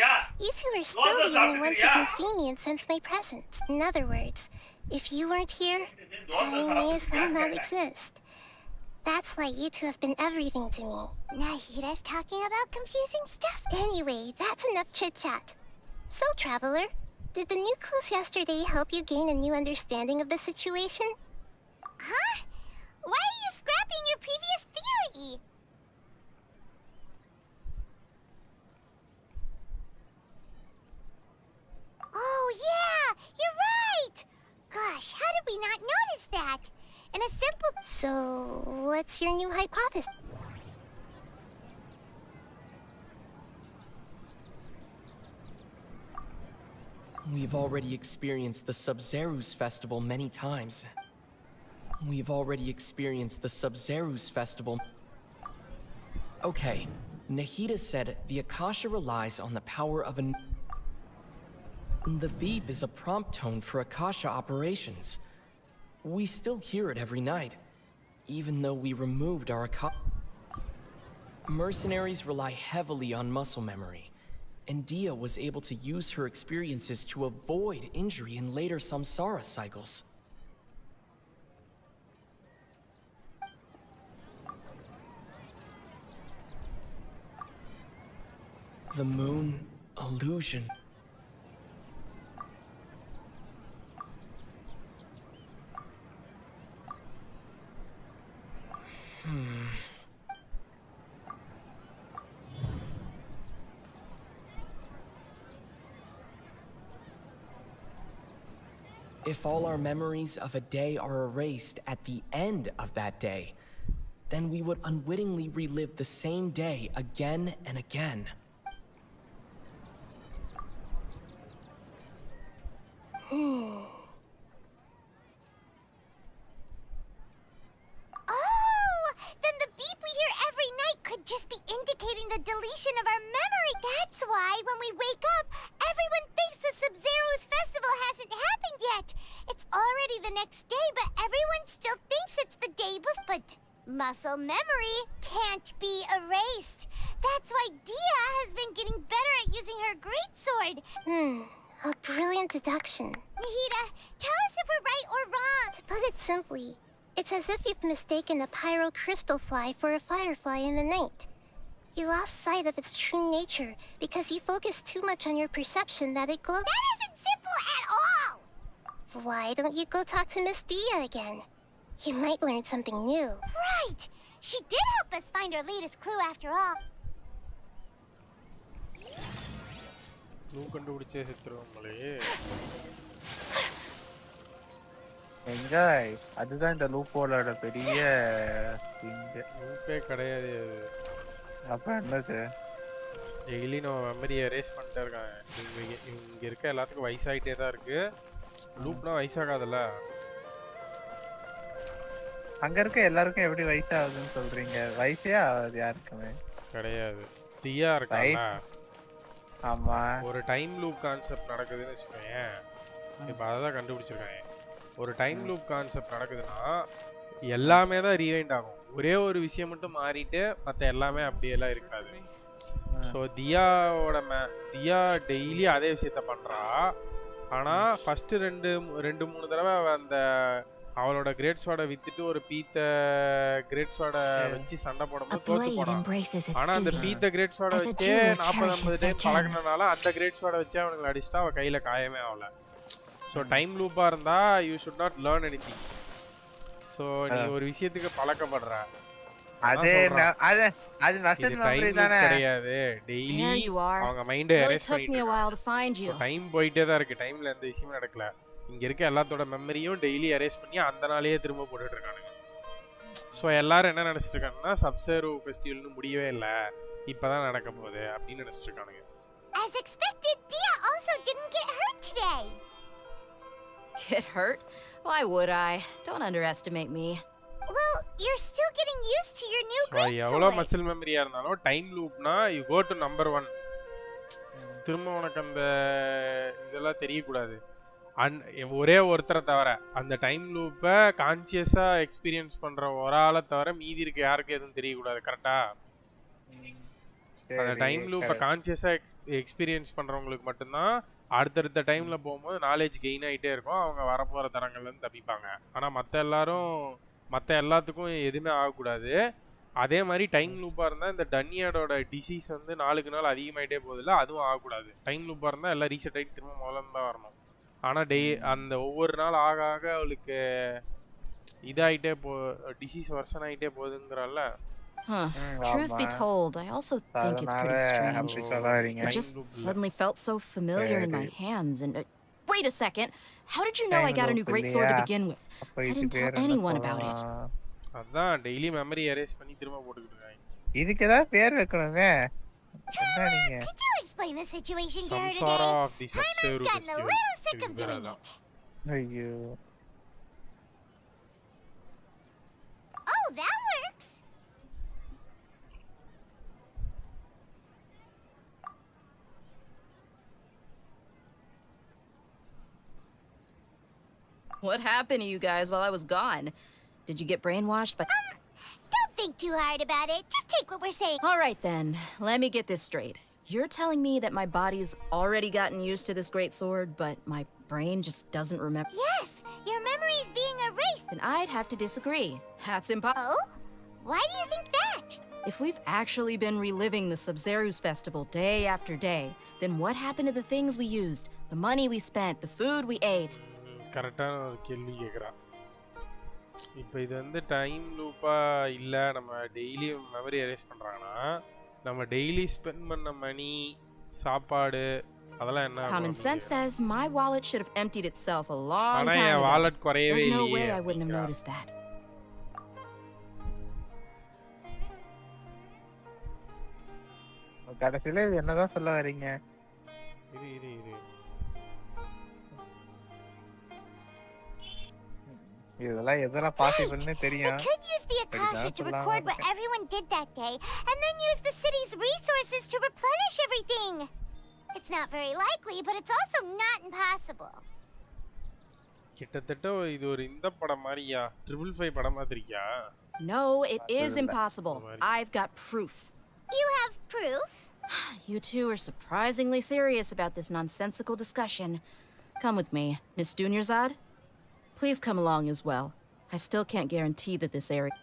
you two are still the only ones who can see me and sense my presence. In other words, if you weren't here, I may as well not exist. That's why you two have been everything to me. Nahira's talking about confusing stuff. Anyway, that's enough chit-chat. So, Traveler, did the new clues yesterday help you gain a new understanding of the situation? Huh? Why are you scrapping your previous theory? Oh, yeah! You're right! Gosh, how did we not notice that? In a simple... So, what's your new hypothesis? We've already experienced the Sub-Zerus festival many times. We've already experienced the Sub-Zerus festival. Okay, Nahida said the Akasha relies on the power of an... The beep is a prompt tone for Akasha operations. We still hear it every night, even though we removed our Akasha... Mercenaries rely heavily on muscle memory, and Dia was able to use her experiences to avoid injury in later samsara cycles. The moon illusion. If all our memories of a day are erased at the end of that day, then we would unwittingly relive the same day again and again. Oh! Then the beep we hear every night could just be indicating the deletion of our memory. That's why when we wake up, everyone thinks the Sub-Zerus festival hasn't happened yet. It's already the next day, but everyone still thinks it's the day before. But muscle memory can't be erased. That's why Dia has been getting better at using her greatsword. A brilliant deduction. Nahida, tell us if we're right or wrong. To put it simply, it's as if you've mistaken a pyro crystal fly for a firefly in the night. You lost sight of its true nature because you focused too much on your perception that it glowed. That isn't simple at all! Why don't you go talk to Miss Dia again? You might learn something new. Right! She did help us find our latest clue after all. கண்டுபிடிச்சே செத்துருவாங்களே. Enjoy. அதுதான் இந்த லூப்போலோட பெரிய லூப்பே கிடையாது அது. அப்ப என்னது? Daily நம்ம மெமரியை எரேஸ் பண்ணிட்டே இருக்காங்க. இங்க இருக்க எல்லாத்துக்கும் வயசாயிட்டே தான் இருக்கு. லூப்னா வயசாகாதுல்ல. அங்க இருக்க எல்லாருக்கும் எப்படி வயசாகுதுன்னு சொல்றீங்க? வயசே ஆகாது யாருக்குமே. கிடையாது. தியா இருக்காங்க. ஆமா. ஒரு டைம் லூப் கான்செப்ட் நடக்குதுன்னு வச்சுக்கோங்க. இப்போ அதை தான் கண்டுபிடிச்சிருக்காங்க. ஒரு டைம் லூப் கான்செப்ட் நடக்குதுன்னா எல்லாமே தான் ரீவைண்ட் ஆகும். ஒரே ஒரு விஷயம் மட்டும் மாறிட்டு மற்ற எல்லாமே அப்படியெல்லாம் இருக்காது. ஸோ தியா டெய்லி அதே விஷயத்த பண்ணுறா. ஆனால் ஃபஸ்ட்டு ரெண்டு மூணு தடவை அந்த அவளோட கிரேட் ஸ்வாட வித்துட்டு ஒரு பீத்த கிரேட் ஸ்வாட வச்சு சண்டை போடும்போது தோத்து போனான். ஆனா அந்த பீத்த கிரேட் ஸ்வாட வச்சே 40-50 டைம் பழகினனால அந்த கிரேட் ஸ்வாட வச்சு அவனுக்கு அடிச்சுட்டா அவ கையில காயமே ஆகல. ஸோ டைம் லூப்பா இருந்தா you should not learn anything. So நீ ஒரு விஷயத்துக்கு பழக்கப்படுற. கிடையாது. டெய்லி அவங்க மைண்டை எரேஸ் பண்ணிட்டு டைம் போயிட்டே தான் இருக்கு. டைம்ல எந்த விஷயமும் நடக்கல. இங்க இருக்க எல்லாத்தோட மெமரியும் டெய்லி எரேஸ் பண்ணி அந்த நாளையே திரும்ப போட்டுட்டு இருக்கானுங்க. ஸோ எல்லாரும் என்ன நினைச்சிட்டு இருக்காங்கன்னா சப்செரோ ஃபெஸ்டிவல்னு முடியவே இல்லை, இப்பதான் நடக்க போகுது அப்படின்னு நினைச்சிட்டு இருக்கானுங்க. As expected, Dia also didn't get hurt today. Get hurt? Why would I? Don't underestimate me. Well, you're still getting used to your new great எவ்வளோ sword. மசில் மெமரியா இருந்தாலும் டைம் லூப்னா யூ கோ டு நம்பர் 1. திரும்ப உனக்கு அந்த இதெல்லாம் தெரியக்கூடாது. ஒரே ஒருத்தரை தவிர அந்த டைம் லூப்பை கான்சியஸா எக்ஸ்பீரியன்ஸ் பண்ற ஒரு ஆளை தவிர மீதி இருக்க யாருக்கும் எதுவும் தெரியக்கூடாது. கரெக்டா? அந்த டைம் லூப்பை கான்சியஸா எக்ஸ்பீரியன்ஸ் பண்றவங்களுக்கு மட்டும்தான் அடுத்தடுத்த டைம்ல போகும்போது நாலேஜ் கெயின் ஆகிட்டே இருக்கும், அவங்க வரப்போற தரங்கள்லேருந்து தப்பிப்பாங்க. ஆனால் மற்ற எல்லாத்துக்கும் எதுவுமே ஆகக்கூடாது. அதே மாதிரி டைம் லூப்பாக இருந்தால் இந்த டன்னியாடோட டிசீஸ் வந்து நாளுக்கு நாள் அதிகமாகிட்டே போகுதுல்ல, அதுவும் ஆகக்கூடாது. டைம் லூப்பாக இருந்தால் எல்லாம் ரீசெட் ஆகிட்டு திரும்ப முதல்ல தான் வரணும். ஆனால் அந்த ஒவ்வொரு நாள் ஆக ஆக அவளுக்கு இதாகிட்டே டிசீஸ் வருஷன் ஆகிட்டே போகுதுங்கிறல்ல. Truth be told, I also think it's pretty strange. It just suddenly felt so familiar in my hands and... wait a second! How did you know I got a new great sword to begin with? I didn't tell anyone about it. அதான் daily memory erase பண்ணி திரும்ப போட்டுக்கிட்டு இருக்காங்க. இதுக்கு தான் பேர் வைக்கணுமே. என்ன நீங்க? Could you explain the situation to her Samsara today? of the Sub-Zero Paimon's gotten a little sick of doing it. ஐயோ. Oh, that works. What happened to you guys while I was gone? Did you get brainwashed by... Don't think too hard about it. Just take what we're saying. All right then, let me get this straight. You're telling me that my body's already gotten used to this great sword, but my brain just doesn't remember... Yes, your memory's being erased. Then I'd have to disagree. That's impossible. Oh? Why do you think that? If we've actually been reliving the Sub-Zero's festival day after day, then what happened to the things we used, the money we spent, the food we ate? கரெக்டான ஒரு கேள்வி கேட்குறான். இப்போ இது வந்து time லூப்பாக இல்லை, நம்ம daily memory erase பண்ணுறாங்கன்னா நம்ம டெய்லி ஸ்பெண்ட் பண்ண மணி, சாப்பாடு அதெல்லாம் என்ன? Common sense says my wallet should have emptied itself a long ஆனா time என் ago. வாலெட் குறையவே There's no இல்லையே. way I wouldn't have noticed that. கடைசியில இது என்னதான் சொல்ல வரீங்க? இரு இதெல்லாம் பாசிபிள்னு தெரியும். We could use the Akasha to record what everyone did that day, and then use the city's resources to replenish everything. It's not very likely, but it's also not impossible. கிட்டத்தட்ட இது ஒரு இந்த படம் மாதிரியா? 555 படம் மாதிரியா? No, it is impossible. I've got proof. You have proof? You two are surprisingly serious about this nonsensical discussion. Come with me, Miss Dunyarzad. Please come along as well. I still can't guarantee that this area...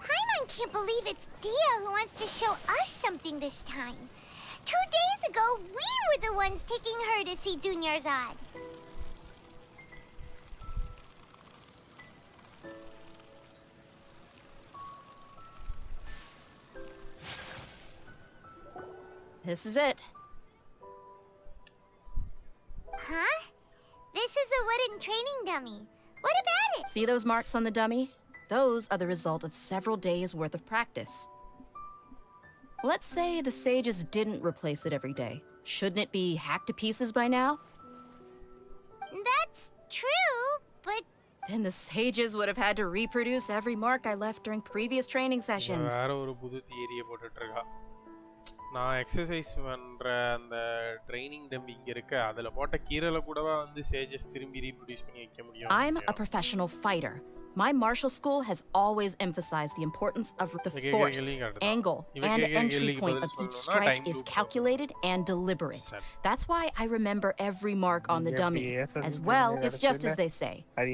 Paimon can't believe it's Dia who wants to show us something this time. 2 days ago, we were the ones taking her to see Dunyarzad. This is it. Huh? This is a wooden training dummy. What about it? See those marks on the dummy? Those are the result of several days' worth of practice. Let's say the sages didn't replace it every day. Shouldn't it be hacked to pieces by now? That's true, but... Then the sages would have had to reproduce every mark I left during previous training sessions. வேற ஒரு புது தியரியை போட்டுட்டு இருக்கா. நான் exercise பண்ற அந்த training டம்பி இங்க இருக்கு, அதுல போட்ட கீரல கூடவா வந்து சேஜஸ் திரும்பி ரீப்ரொடியூஸ் பண்ணி வைக்க முடியும்? I'm a professional fighter. My martial school has always emphasized the importance of the force, angle, and entry point of each strike is calculated and deliberate. That's why I remember every mark on the dummy. As well, it's just as they say.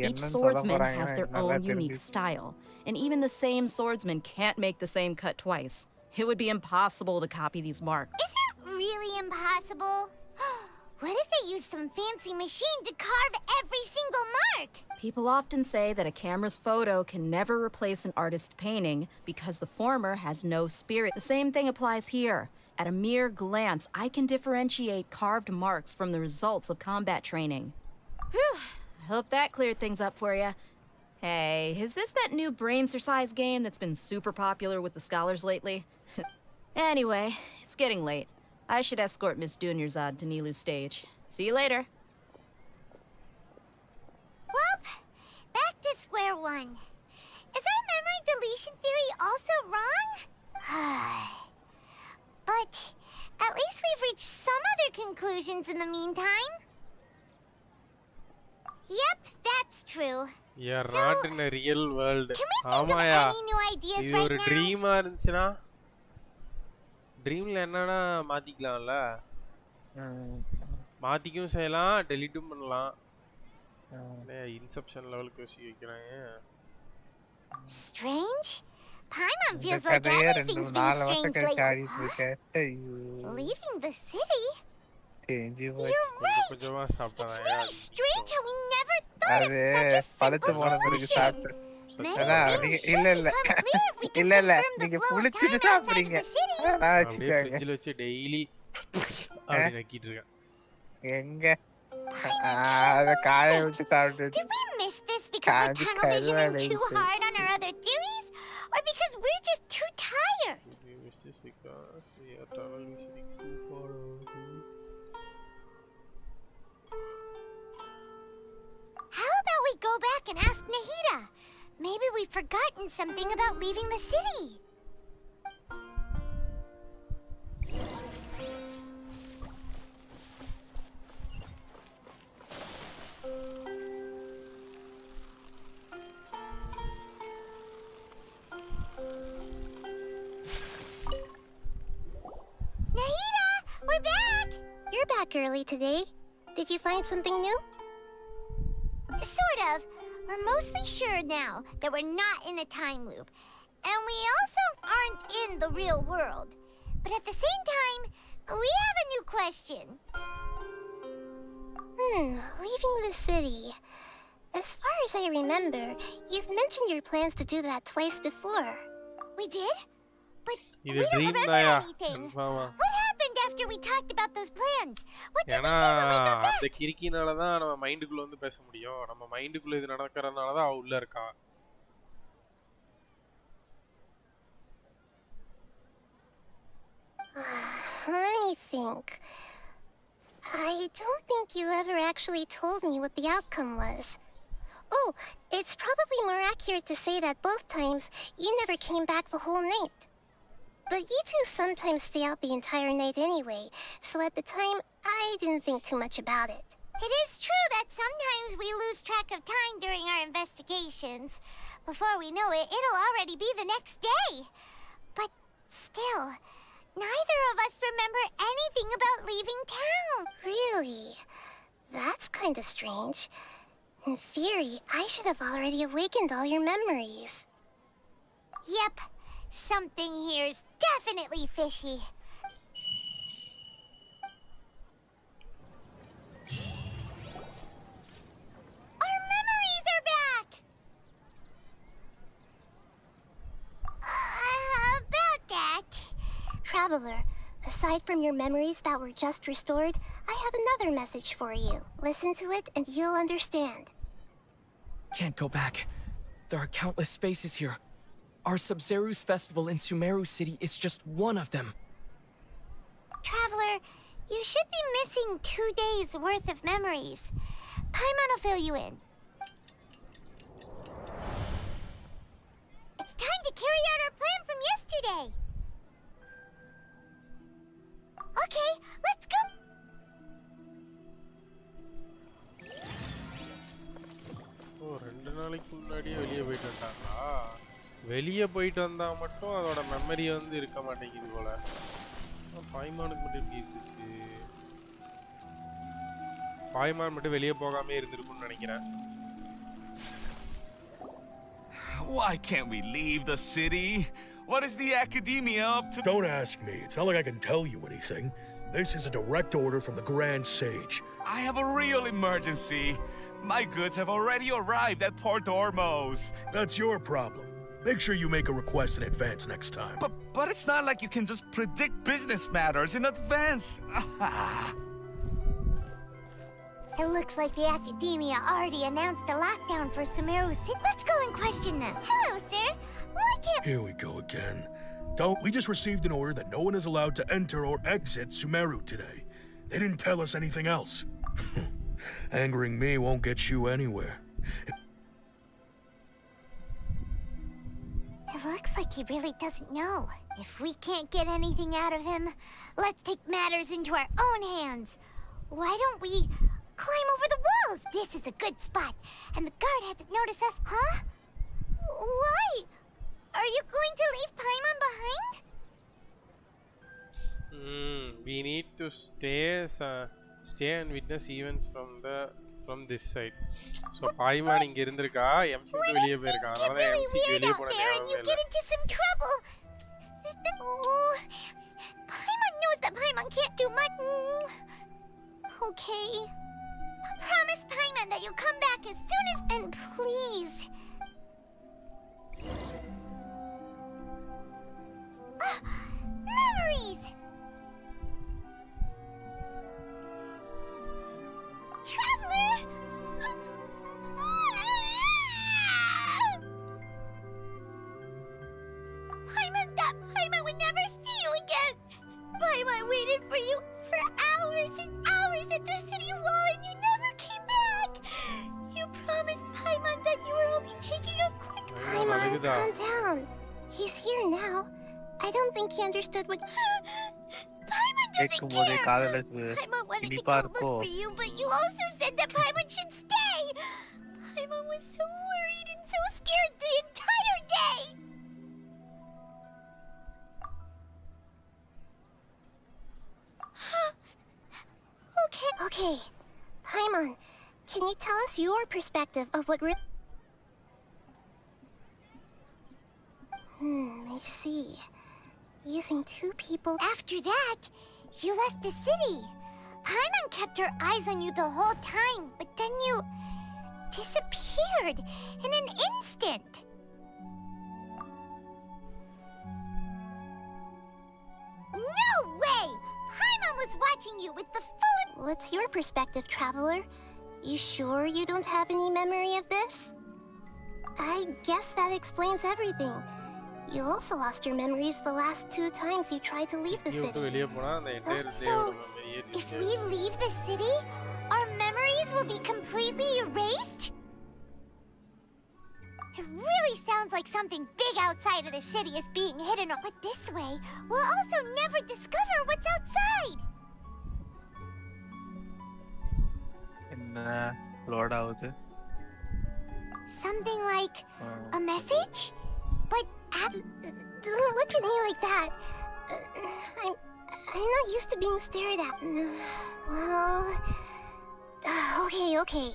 Each swordsman has their own unique style, and even the same swordsman can't make the same cut twice. It would be impossible to copy these marks. Is it really impossible? What if they used some fancy machine to carve every single mark? People often say that a camera's photo can never replace an artist's painting because the former has no spirit. The same thing applies here. At a mere glance, I can differentiate carved marks from the results of combat training. Whew, I hope that cleared things up for you. Hey, is this that new brain-exercise game that's been super popular with the scholars lately? Anyway, it's getting late. I should escort Miss Dunyarzad to Nilu's stage. See you later. Well, back to square one. Is our memory deletion theory also wrong? But at least we've reached some other conclusions in the meantime. Yep, that's true. Yeah, not in a real world. Can we think of any new ideas இது right ஒரு now? ட்ரீமா இருந்துச்சுனா ட்ரீம்ல என்னன்னா மாத்திக்கலாம்ல. மாத்திக்கவும் செய்யலாம், டெலீட்டும் பண்ணலாம். Inception லெவலுக்கு யோசிக்க வைக்கிறாங்க. Strange? Paimon feels like everything's been strange lately. Leaving the city? You're right. It's really strange how we never thought of such a simple solution. Maybe things should become clear if we can confirm the flow of time outside of the city. அப்படியே ஃப்ரிட்ஜ்ல வச்சு daily அப்படி நக்கிட்டு இருக்கேன். எங்க அத காய வச்சு சாப்பிட்டு. Did we miss this because we're tunnel visioning too hard on our other theories? Or because we're just too tired? We miss this because we are tunnel visioning too hard. How about we go back and ask Nahida? Maybe we've forgotten something about leaving the city. Nahida, we're back! You're back early today. Did you find something new? Sort of. We're mostly sure now that we're not in a time loop. And we also aren't in the real world. But at the same time, we have a new question. Leaving the city. As far as I remember, you've mentioned your plans to do that twice before. We did? But இது we don't dream remember தாயா anything. கன்ஃபார்மா. What happened after we talked about those plans? What did we ஏன்னா say when we got back? அந்த கிறுக்கினால தான் நம்ம மைண்டுக்குள்ள வந்து பேச முடியும். நம்ம மைண்டுக்குள்ள இது நடக்கறனால தான் அவ உள்ள இருக்கா. Let me think. I don't think you ever actually told me what the outcome was. Oh, it's probably more accurate to say that both times you never came back the whole night. But you two sometimes stay out the entire night anyway, so at the time, I didn't think too much about it. It is true that sometimes we lose track of time during our investigations. Before we know it, it'll already be the next day. But still, neither of us remember anything about leaving town. Really? That's kinda strange. In theory, I should have already awakened all your memories. Yep, something here's definitely fishy. Our memories are back! About that. Traveler, aside from your memories that were just restored, I have another message for you. Listen to it and you'll understand. Can't go back. There are countless spaces here. Our Sub-Zeru's festival in Sumeru City is just one of them. Traveler, you should be missing 2 days worth of memories. Paimon will fill you in. It's time to carry out our plan from yesterday. Okay, let's go. ஓ 2 நாளைக்கு முன்னாடியே வெளிய போயிட்டு வந்தாங்களா? வெளிய போயிட்டு வந்தா மட்டும் அதோட மெமரி வந்து இருக்க மாட்டேங்குது போல. பாய்மானுக்கு மட்டும் எப்படி இருந்துச்சு? பாய்மான் மட்டும் வெளிய போகாம இருந்திருக்கும்னு நினைக்கிறேன். Why can't we leave the city? What is the academia up to? Don't ask me. It's not like I can tell you anything. This is a direct order from the Grand Sage. I have a real emergency. My goods have already arrived at Port Ormos. That's your problem. Make sure you make a request in advance next time. But it's not like you can just predict business matters in advance. It looks like the Academia already announced a lockdown for Sumeru City. Let's go and question them. Hello, sir. Why can't... Here we go again. We just received an order that no one is allowed to enter or exit Sumeru today. They didn't tell us anything else. Angering me won't get you anywhere. It looks like he really doesn't know. If we can't get anything out of him, let's take matters into our own hands. Why don't we climb over the walls? This is a good spot, and the guard hasn't noticed us. Huh? Why? Are you going to leave Paimon behind? We need to stay and witness events from this side. So Paimon இங்க இருந்திருக்கா, MC வெளிய போயிருக்கா. அதனால MC வெளிய போன நேரமே இல்ல. Get into some trouble. Oh, Paimon knows that Paimon can't do much. Okay. Promise Paimon that you'll come back as soon as... And please. Memories! Traveler! Paimon would never see you again! Paimon waited for you for hours and hours at the city wall and you never came back! You promised Paimon that you were only taking a quick... Paimon, calm down. He's here now. I don't think he understood what... Paimon doesn't care! Paimon wanted to go look for you, but you also said that Paimon should stay! Paimon was so worried and so scared the entire day! Okay. Paimon, can you tell us your perspective of what I see. Using two people... After that, you left the city. Paimon kept her eyes on you the whole time, but then you... disappeared in an instant. No way! Paimon was watching you with the phone. What's your perspective, Traveler? You sure you don't have any memory of this? I guess that explains everything. You also lost your memories the last 2 times you tried to leave the city. So, if we leave the city, our memories will be completely erased? It really sounds like something big outside of the city is being hidden. But this way, we'll also never discover what's outside. Load out. Something like a message? But don't look at me like that. I'm not used to being stared at. Well, okay.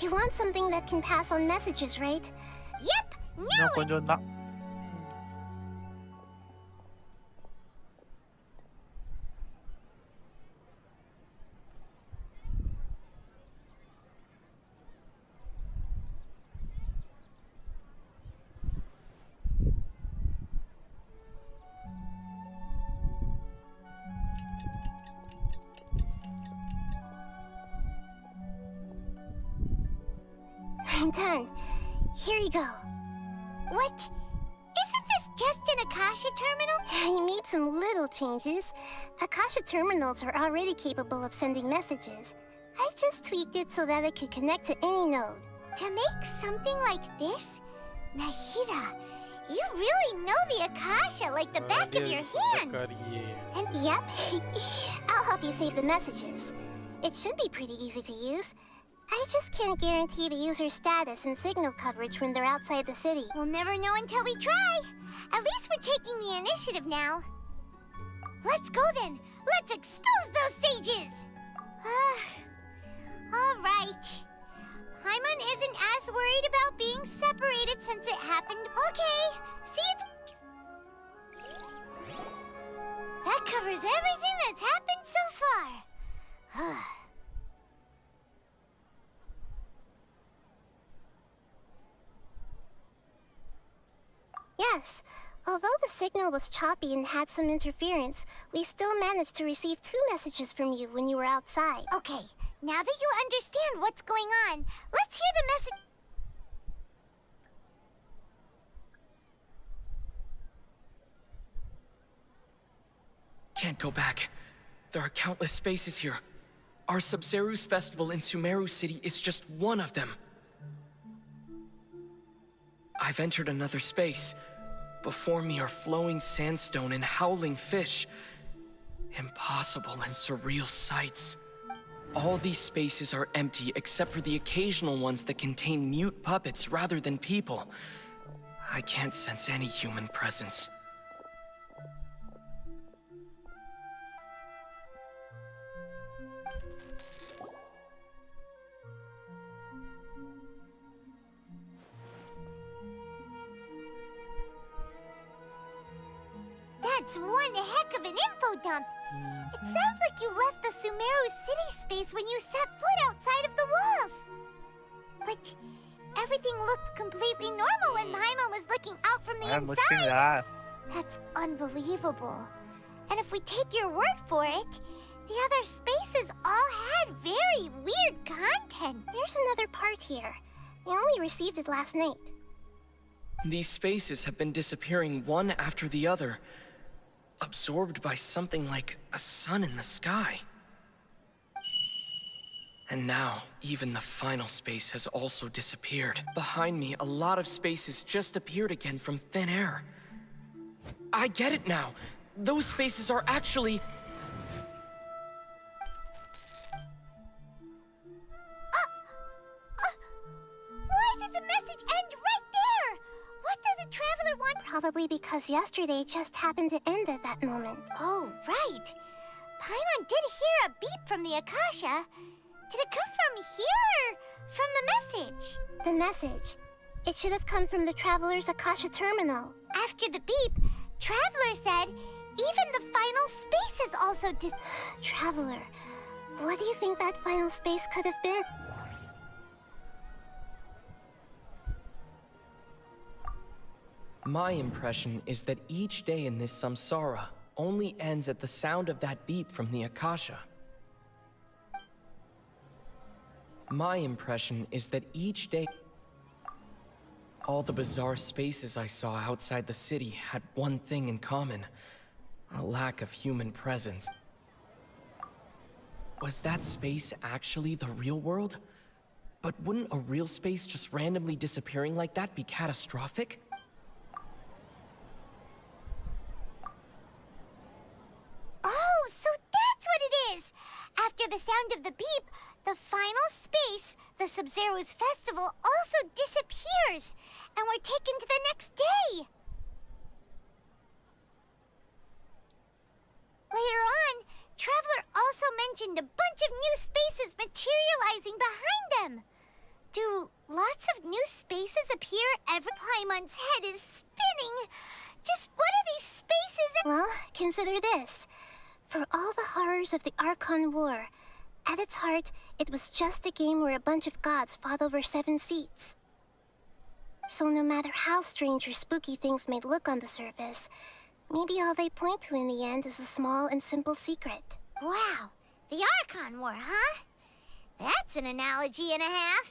You want something that can pass on messages, right? Yep. No. I'm done. Here you go. What? Isn't this just an Akasha terminal? I made some little changes. Akasha terminals are already capable of sending messages. I just tweaked it so that it could connect to any node. To make something like this? Nahida, you really know the Akasha like the back of your hand. And yep, I'll help you save the messages. It should be pretty easy to use. I just can't guarantee the user's status and signal coverage when they're outside the city. We'll never know until we try. At least we're taking the initiative now. Let's go then. Let's expose those sages. All right. Paimon isn't as worried about being separated since it happened. Okay. See, that covers everything that's happened so far. Yes. Although the signal was choppy and had some interference, we still managed to receive 2 messages from you when you were outside. Okay, now that you understand what's going on, let's hear the message. Can't go back. There are countless spaces here. Our Sub-Zeru's festival in Sumeru City is just one of them. I've entered another space. Before me are flowing sandstone and howling fish. Impossible and surreal sights. All these spaces are empty except for the occasional ones that contain mute puppets rather than people. I can't sense any human presence. That's one heck of an info dump. It sounds like you left the Sumeru city space when you set foot outside of the walls. But everything looked completely normal when Paimon was looking out from the inside. That's unbelievable. And if we take your word for it, the other spaces all had very weird content. There's another part here. I only received it last night. These spaces have been disappearing one after the other, absorbed by something like a sun in the sky. And now, even the final space has also disappeared. Behind me, a lot of spaces just appeared again from thin air. I get it now. Those spaces are actually... Why did the message end right there? What did the Traveler want? Probably because yesterday just happened to end at that moment. Oh, right. Paimon did hear a beep from the Akasha. Did it come from here or from the message? The message. It should have come from the Traveler's Akasha terminal. After the beep, Traveler said even the final space has also Traveler, what do you think that final space could have been? My impression is that each day in this samsara only ends at the sound of that beep from the Akasha. My impression is that each day... All the bizarre spaces I saw outside the city had one thing in common: a lack of human presence. Was that space actually the real world? But wouldn't a real space just randomly disappearing like that be catastrophic? Oh, so that's what it is! After the sound of the beep, the final space, the Sub-Zeru's festival, also disappears, and we're taken to the next day! Later on, Traveler also mentioned a bunch of new spaces materializing behind them. Do lots of new spaces appear every Paimon's head is spinning? Just what are these spaces? Well, consider this. For all the horrors of the Archon War, at its heart, it was just a game where a bunch of gods fought over 7 seats. So no matter how strange or spooky things may look on the surface, maybe all they point to in the end is a small and simple secret. Wow, the Archon War, huh? That's an analogy and a half.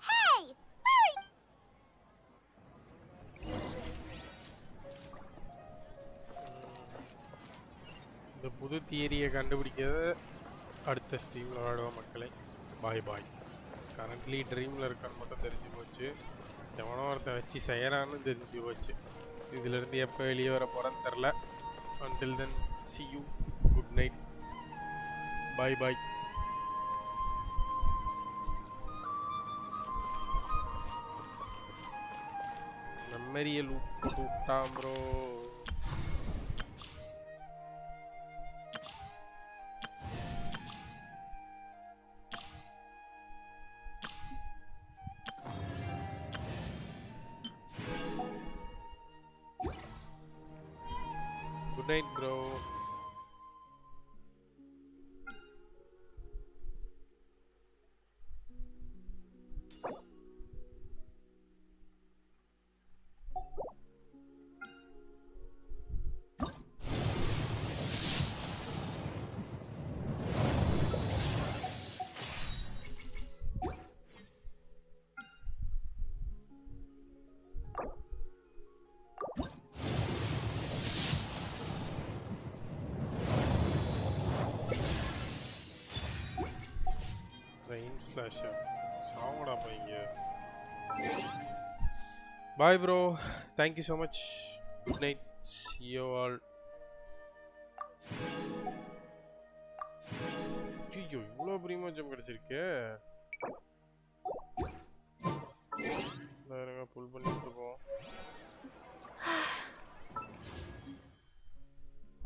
Hey, where are you? இந்த புது தியரியை கண்டுபிடிக்கிறது அடுத்த ஸ்ட்ரீமில் விளையாடுவோம் மக்களே. பாய் பாய். Currently ட்ரீமில் இருக்கான்னு மட்டும் தெரிஞ்சு போச்சு. எவனோ ஒருத்தன் வச்சு செய்யறான்னு தெரிஞ்சு போச்சு. இதிலிருந்து எப்போ வெளியே வர போகிறேன்னு தெரில. Until then, see you. Good night. Bye bye. மெமரியை லூப் போட்டு விட்டான் bro. Good night, bro. slasher. சாவடா பைங்க. Bye bro. Thank you so much. Good night. See you all. ஐயோ இவ்வளோ பிரிமா ஜம்ப் கிடைச்சிருக்கு. வேறங்க புல் பண்ணிட்டு இருக்கோம்.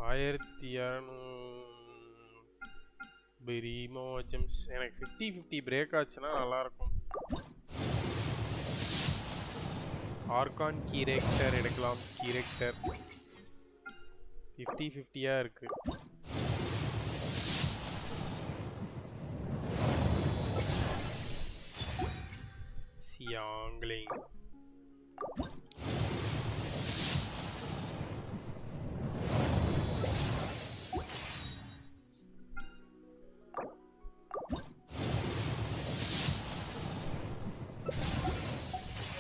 1200 பிரிமோ ஜம்ப்ஸ். எனக்கு 50-50 பிரேக் ஆச்சுன்னா நல்லா இருக்கும். ஆர்கான் கீரெக்டர் எடுக்கலாம். கீரெக்டர் 50-50 இருக்கு. Youngling.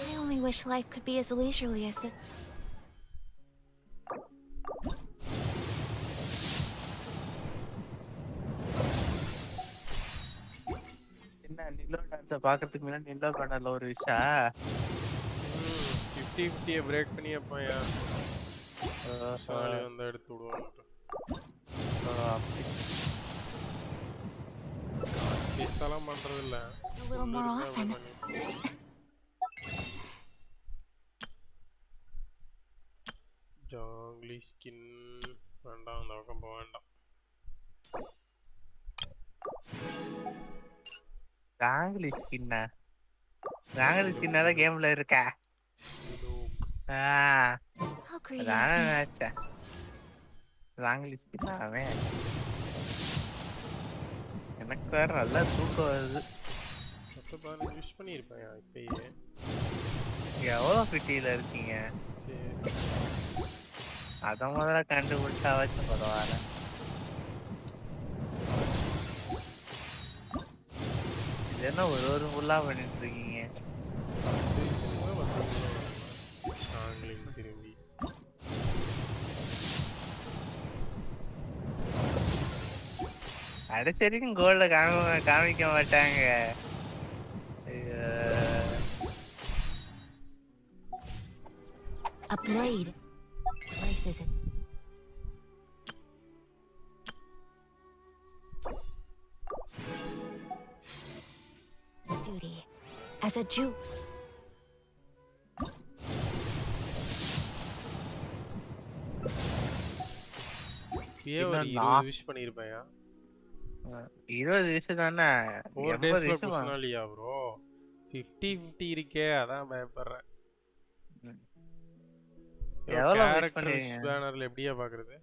I only wish life could be as leisurely as this. நிலோ டான்ஸை பார்க்கறதுக்கு முன்னாடி நிலோ பண்ணல ஒரு விஷயம் 50-50 பிரேக் பண்ணி அப்பயா சாலி வந்து எடுத்து விடுவான்ட்டு டெஸ்ட்லாம் பண்றது இல்ல ஜாங்லி ஸ்கின் வேண்டாம் அந்த பக்கம் போக வேண்டாம். ராங்கலி ஸ்கின்னா ராங்கலி ஸ்கின்னா தான் கேம்ல இருக்கா? ராங்கலி ஸ்கின்னா அவன் எனக்கு வேற நல்லா தூக்கம் வருது. யூஸ் பண்ணியிருப்பேன் இப்பயே. எவ்வளோ பிட்டியில் இருக்கீங்க? அதை முதல்ல கண்டுபிடிச்சா வச்சு பரவாயில்ல. என்ன ஒரு ஃபுல்லா பண்ணிட்டு இருக்கீங்க? அடிச்சரிக்கும் கோல்ட காமிக்க மாட்டாங்க. A blade. Nice, is it? Duty as a Jew. Wish பண்ணிருப்பேன். 20 விஷயம் தானே. 4 டேஸ்ல பர்சனலியா ப்ரோ 50-50 இருக்கே, அதான் பயப்படுறேன். எவ்வளவு கேரக்டர் பேனர்ல எப்படியா பாக்குறது?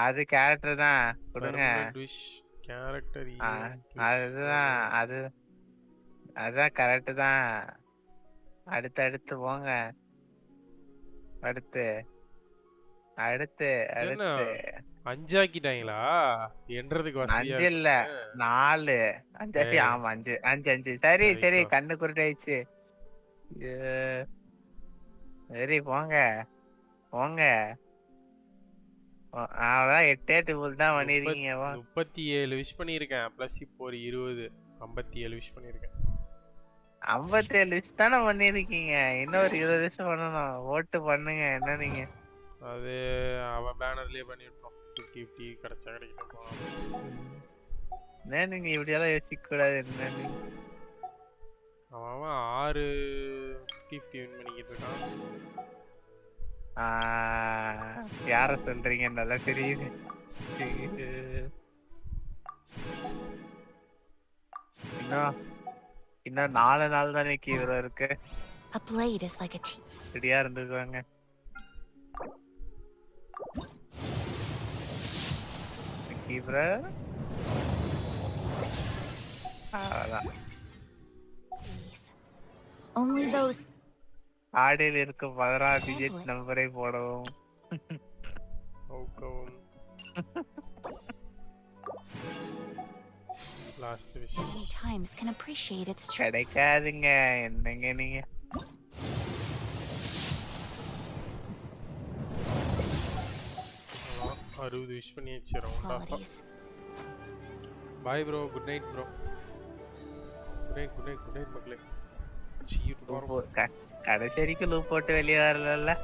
அது கேரக்டர் தான் கொடுங்க. விஷ் கேரக்டர் அதுதான் அதான் கரெக்ட் தான். அடுத்து போங்க. அடுத்து 5 ஆக்கிட்டாங்களா? என்றதுக்கு வசதியா 5 இல்ல 4 5. ஆமா 5 சரி கண்ணு குருடாயிடுச்சு. சரி போங்க அதான் 8 டூல் தான் பண்ணிருக்கீங்க. 37 விஷ் பண்ணிருக்கேன். பிளஸ் இப்போ ஒரு 20 57 விஷ் பண்ணிருக்கேன். 57 விஷ் தானே பண்ணிருக்கீங்க. இன்னொரு 20 விஷ் பண்ணணும். ஓட்டு பண்ணுங்க. என்ன நீங்க அது அவ பேனர்லயே பண்ணிட்டோம். 50-50 கிடைச்சா கிடைக்கணும் போலாம். நீங்க இப்படியெல்லாம் யோசிக்க கூடாது. என்ன நீங்க அவன் 6 50-50 வின் பண்ணிக்கிட்டு இருக்கான். யார சொல்றீங்க? நல்லா தெரியுது. இன்னும் 4 நாள் தானே கீழ இருக்கு. ரெடியா இருந்துக்குவாங்க. Only those ஆடியில் இருக்கும் 16 டிஜிட் நம்பரை போடவும். Last wish many times can appreciate its truth. கிடைக்காதுங்க. என்னங்க நீங்க? அறுபது விஷ் பண்ணி வச்சிரோம். Bye bro. Good night bro. good night, மக்களே. See you tomorrow. கடைசி வரைக்கும் லூப் போட்டு வெளியே வரல.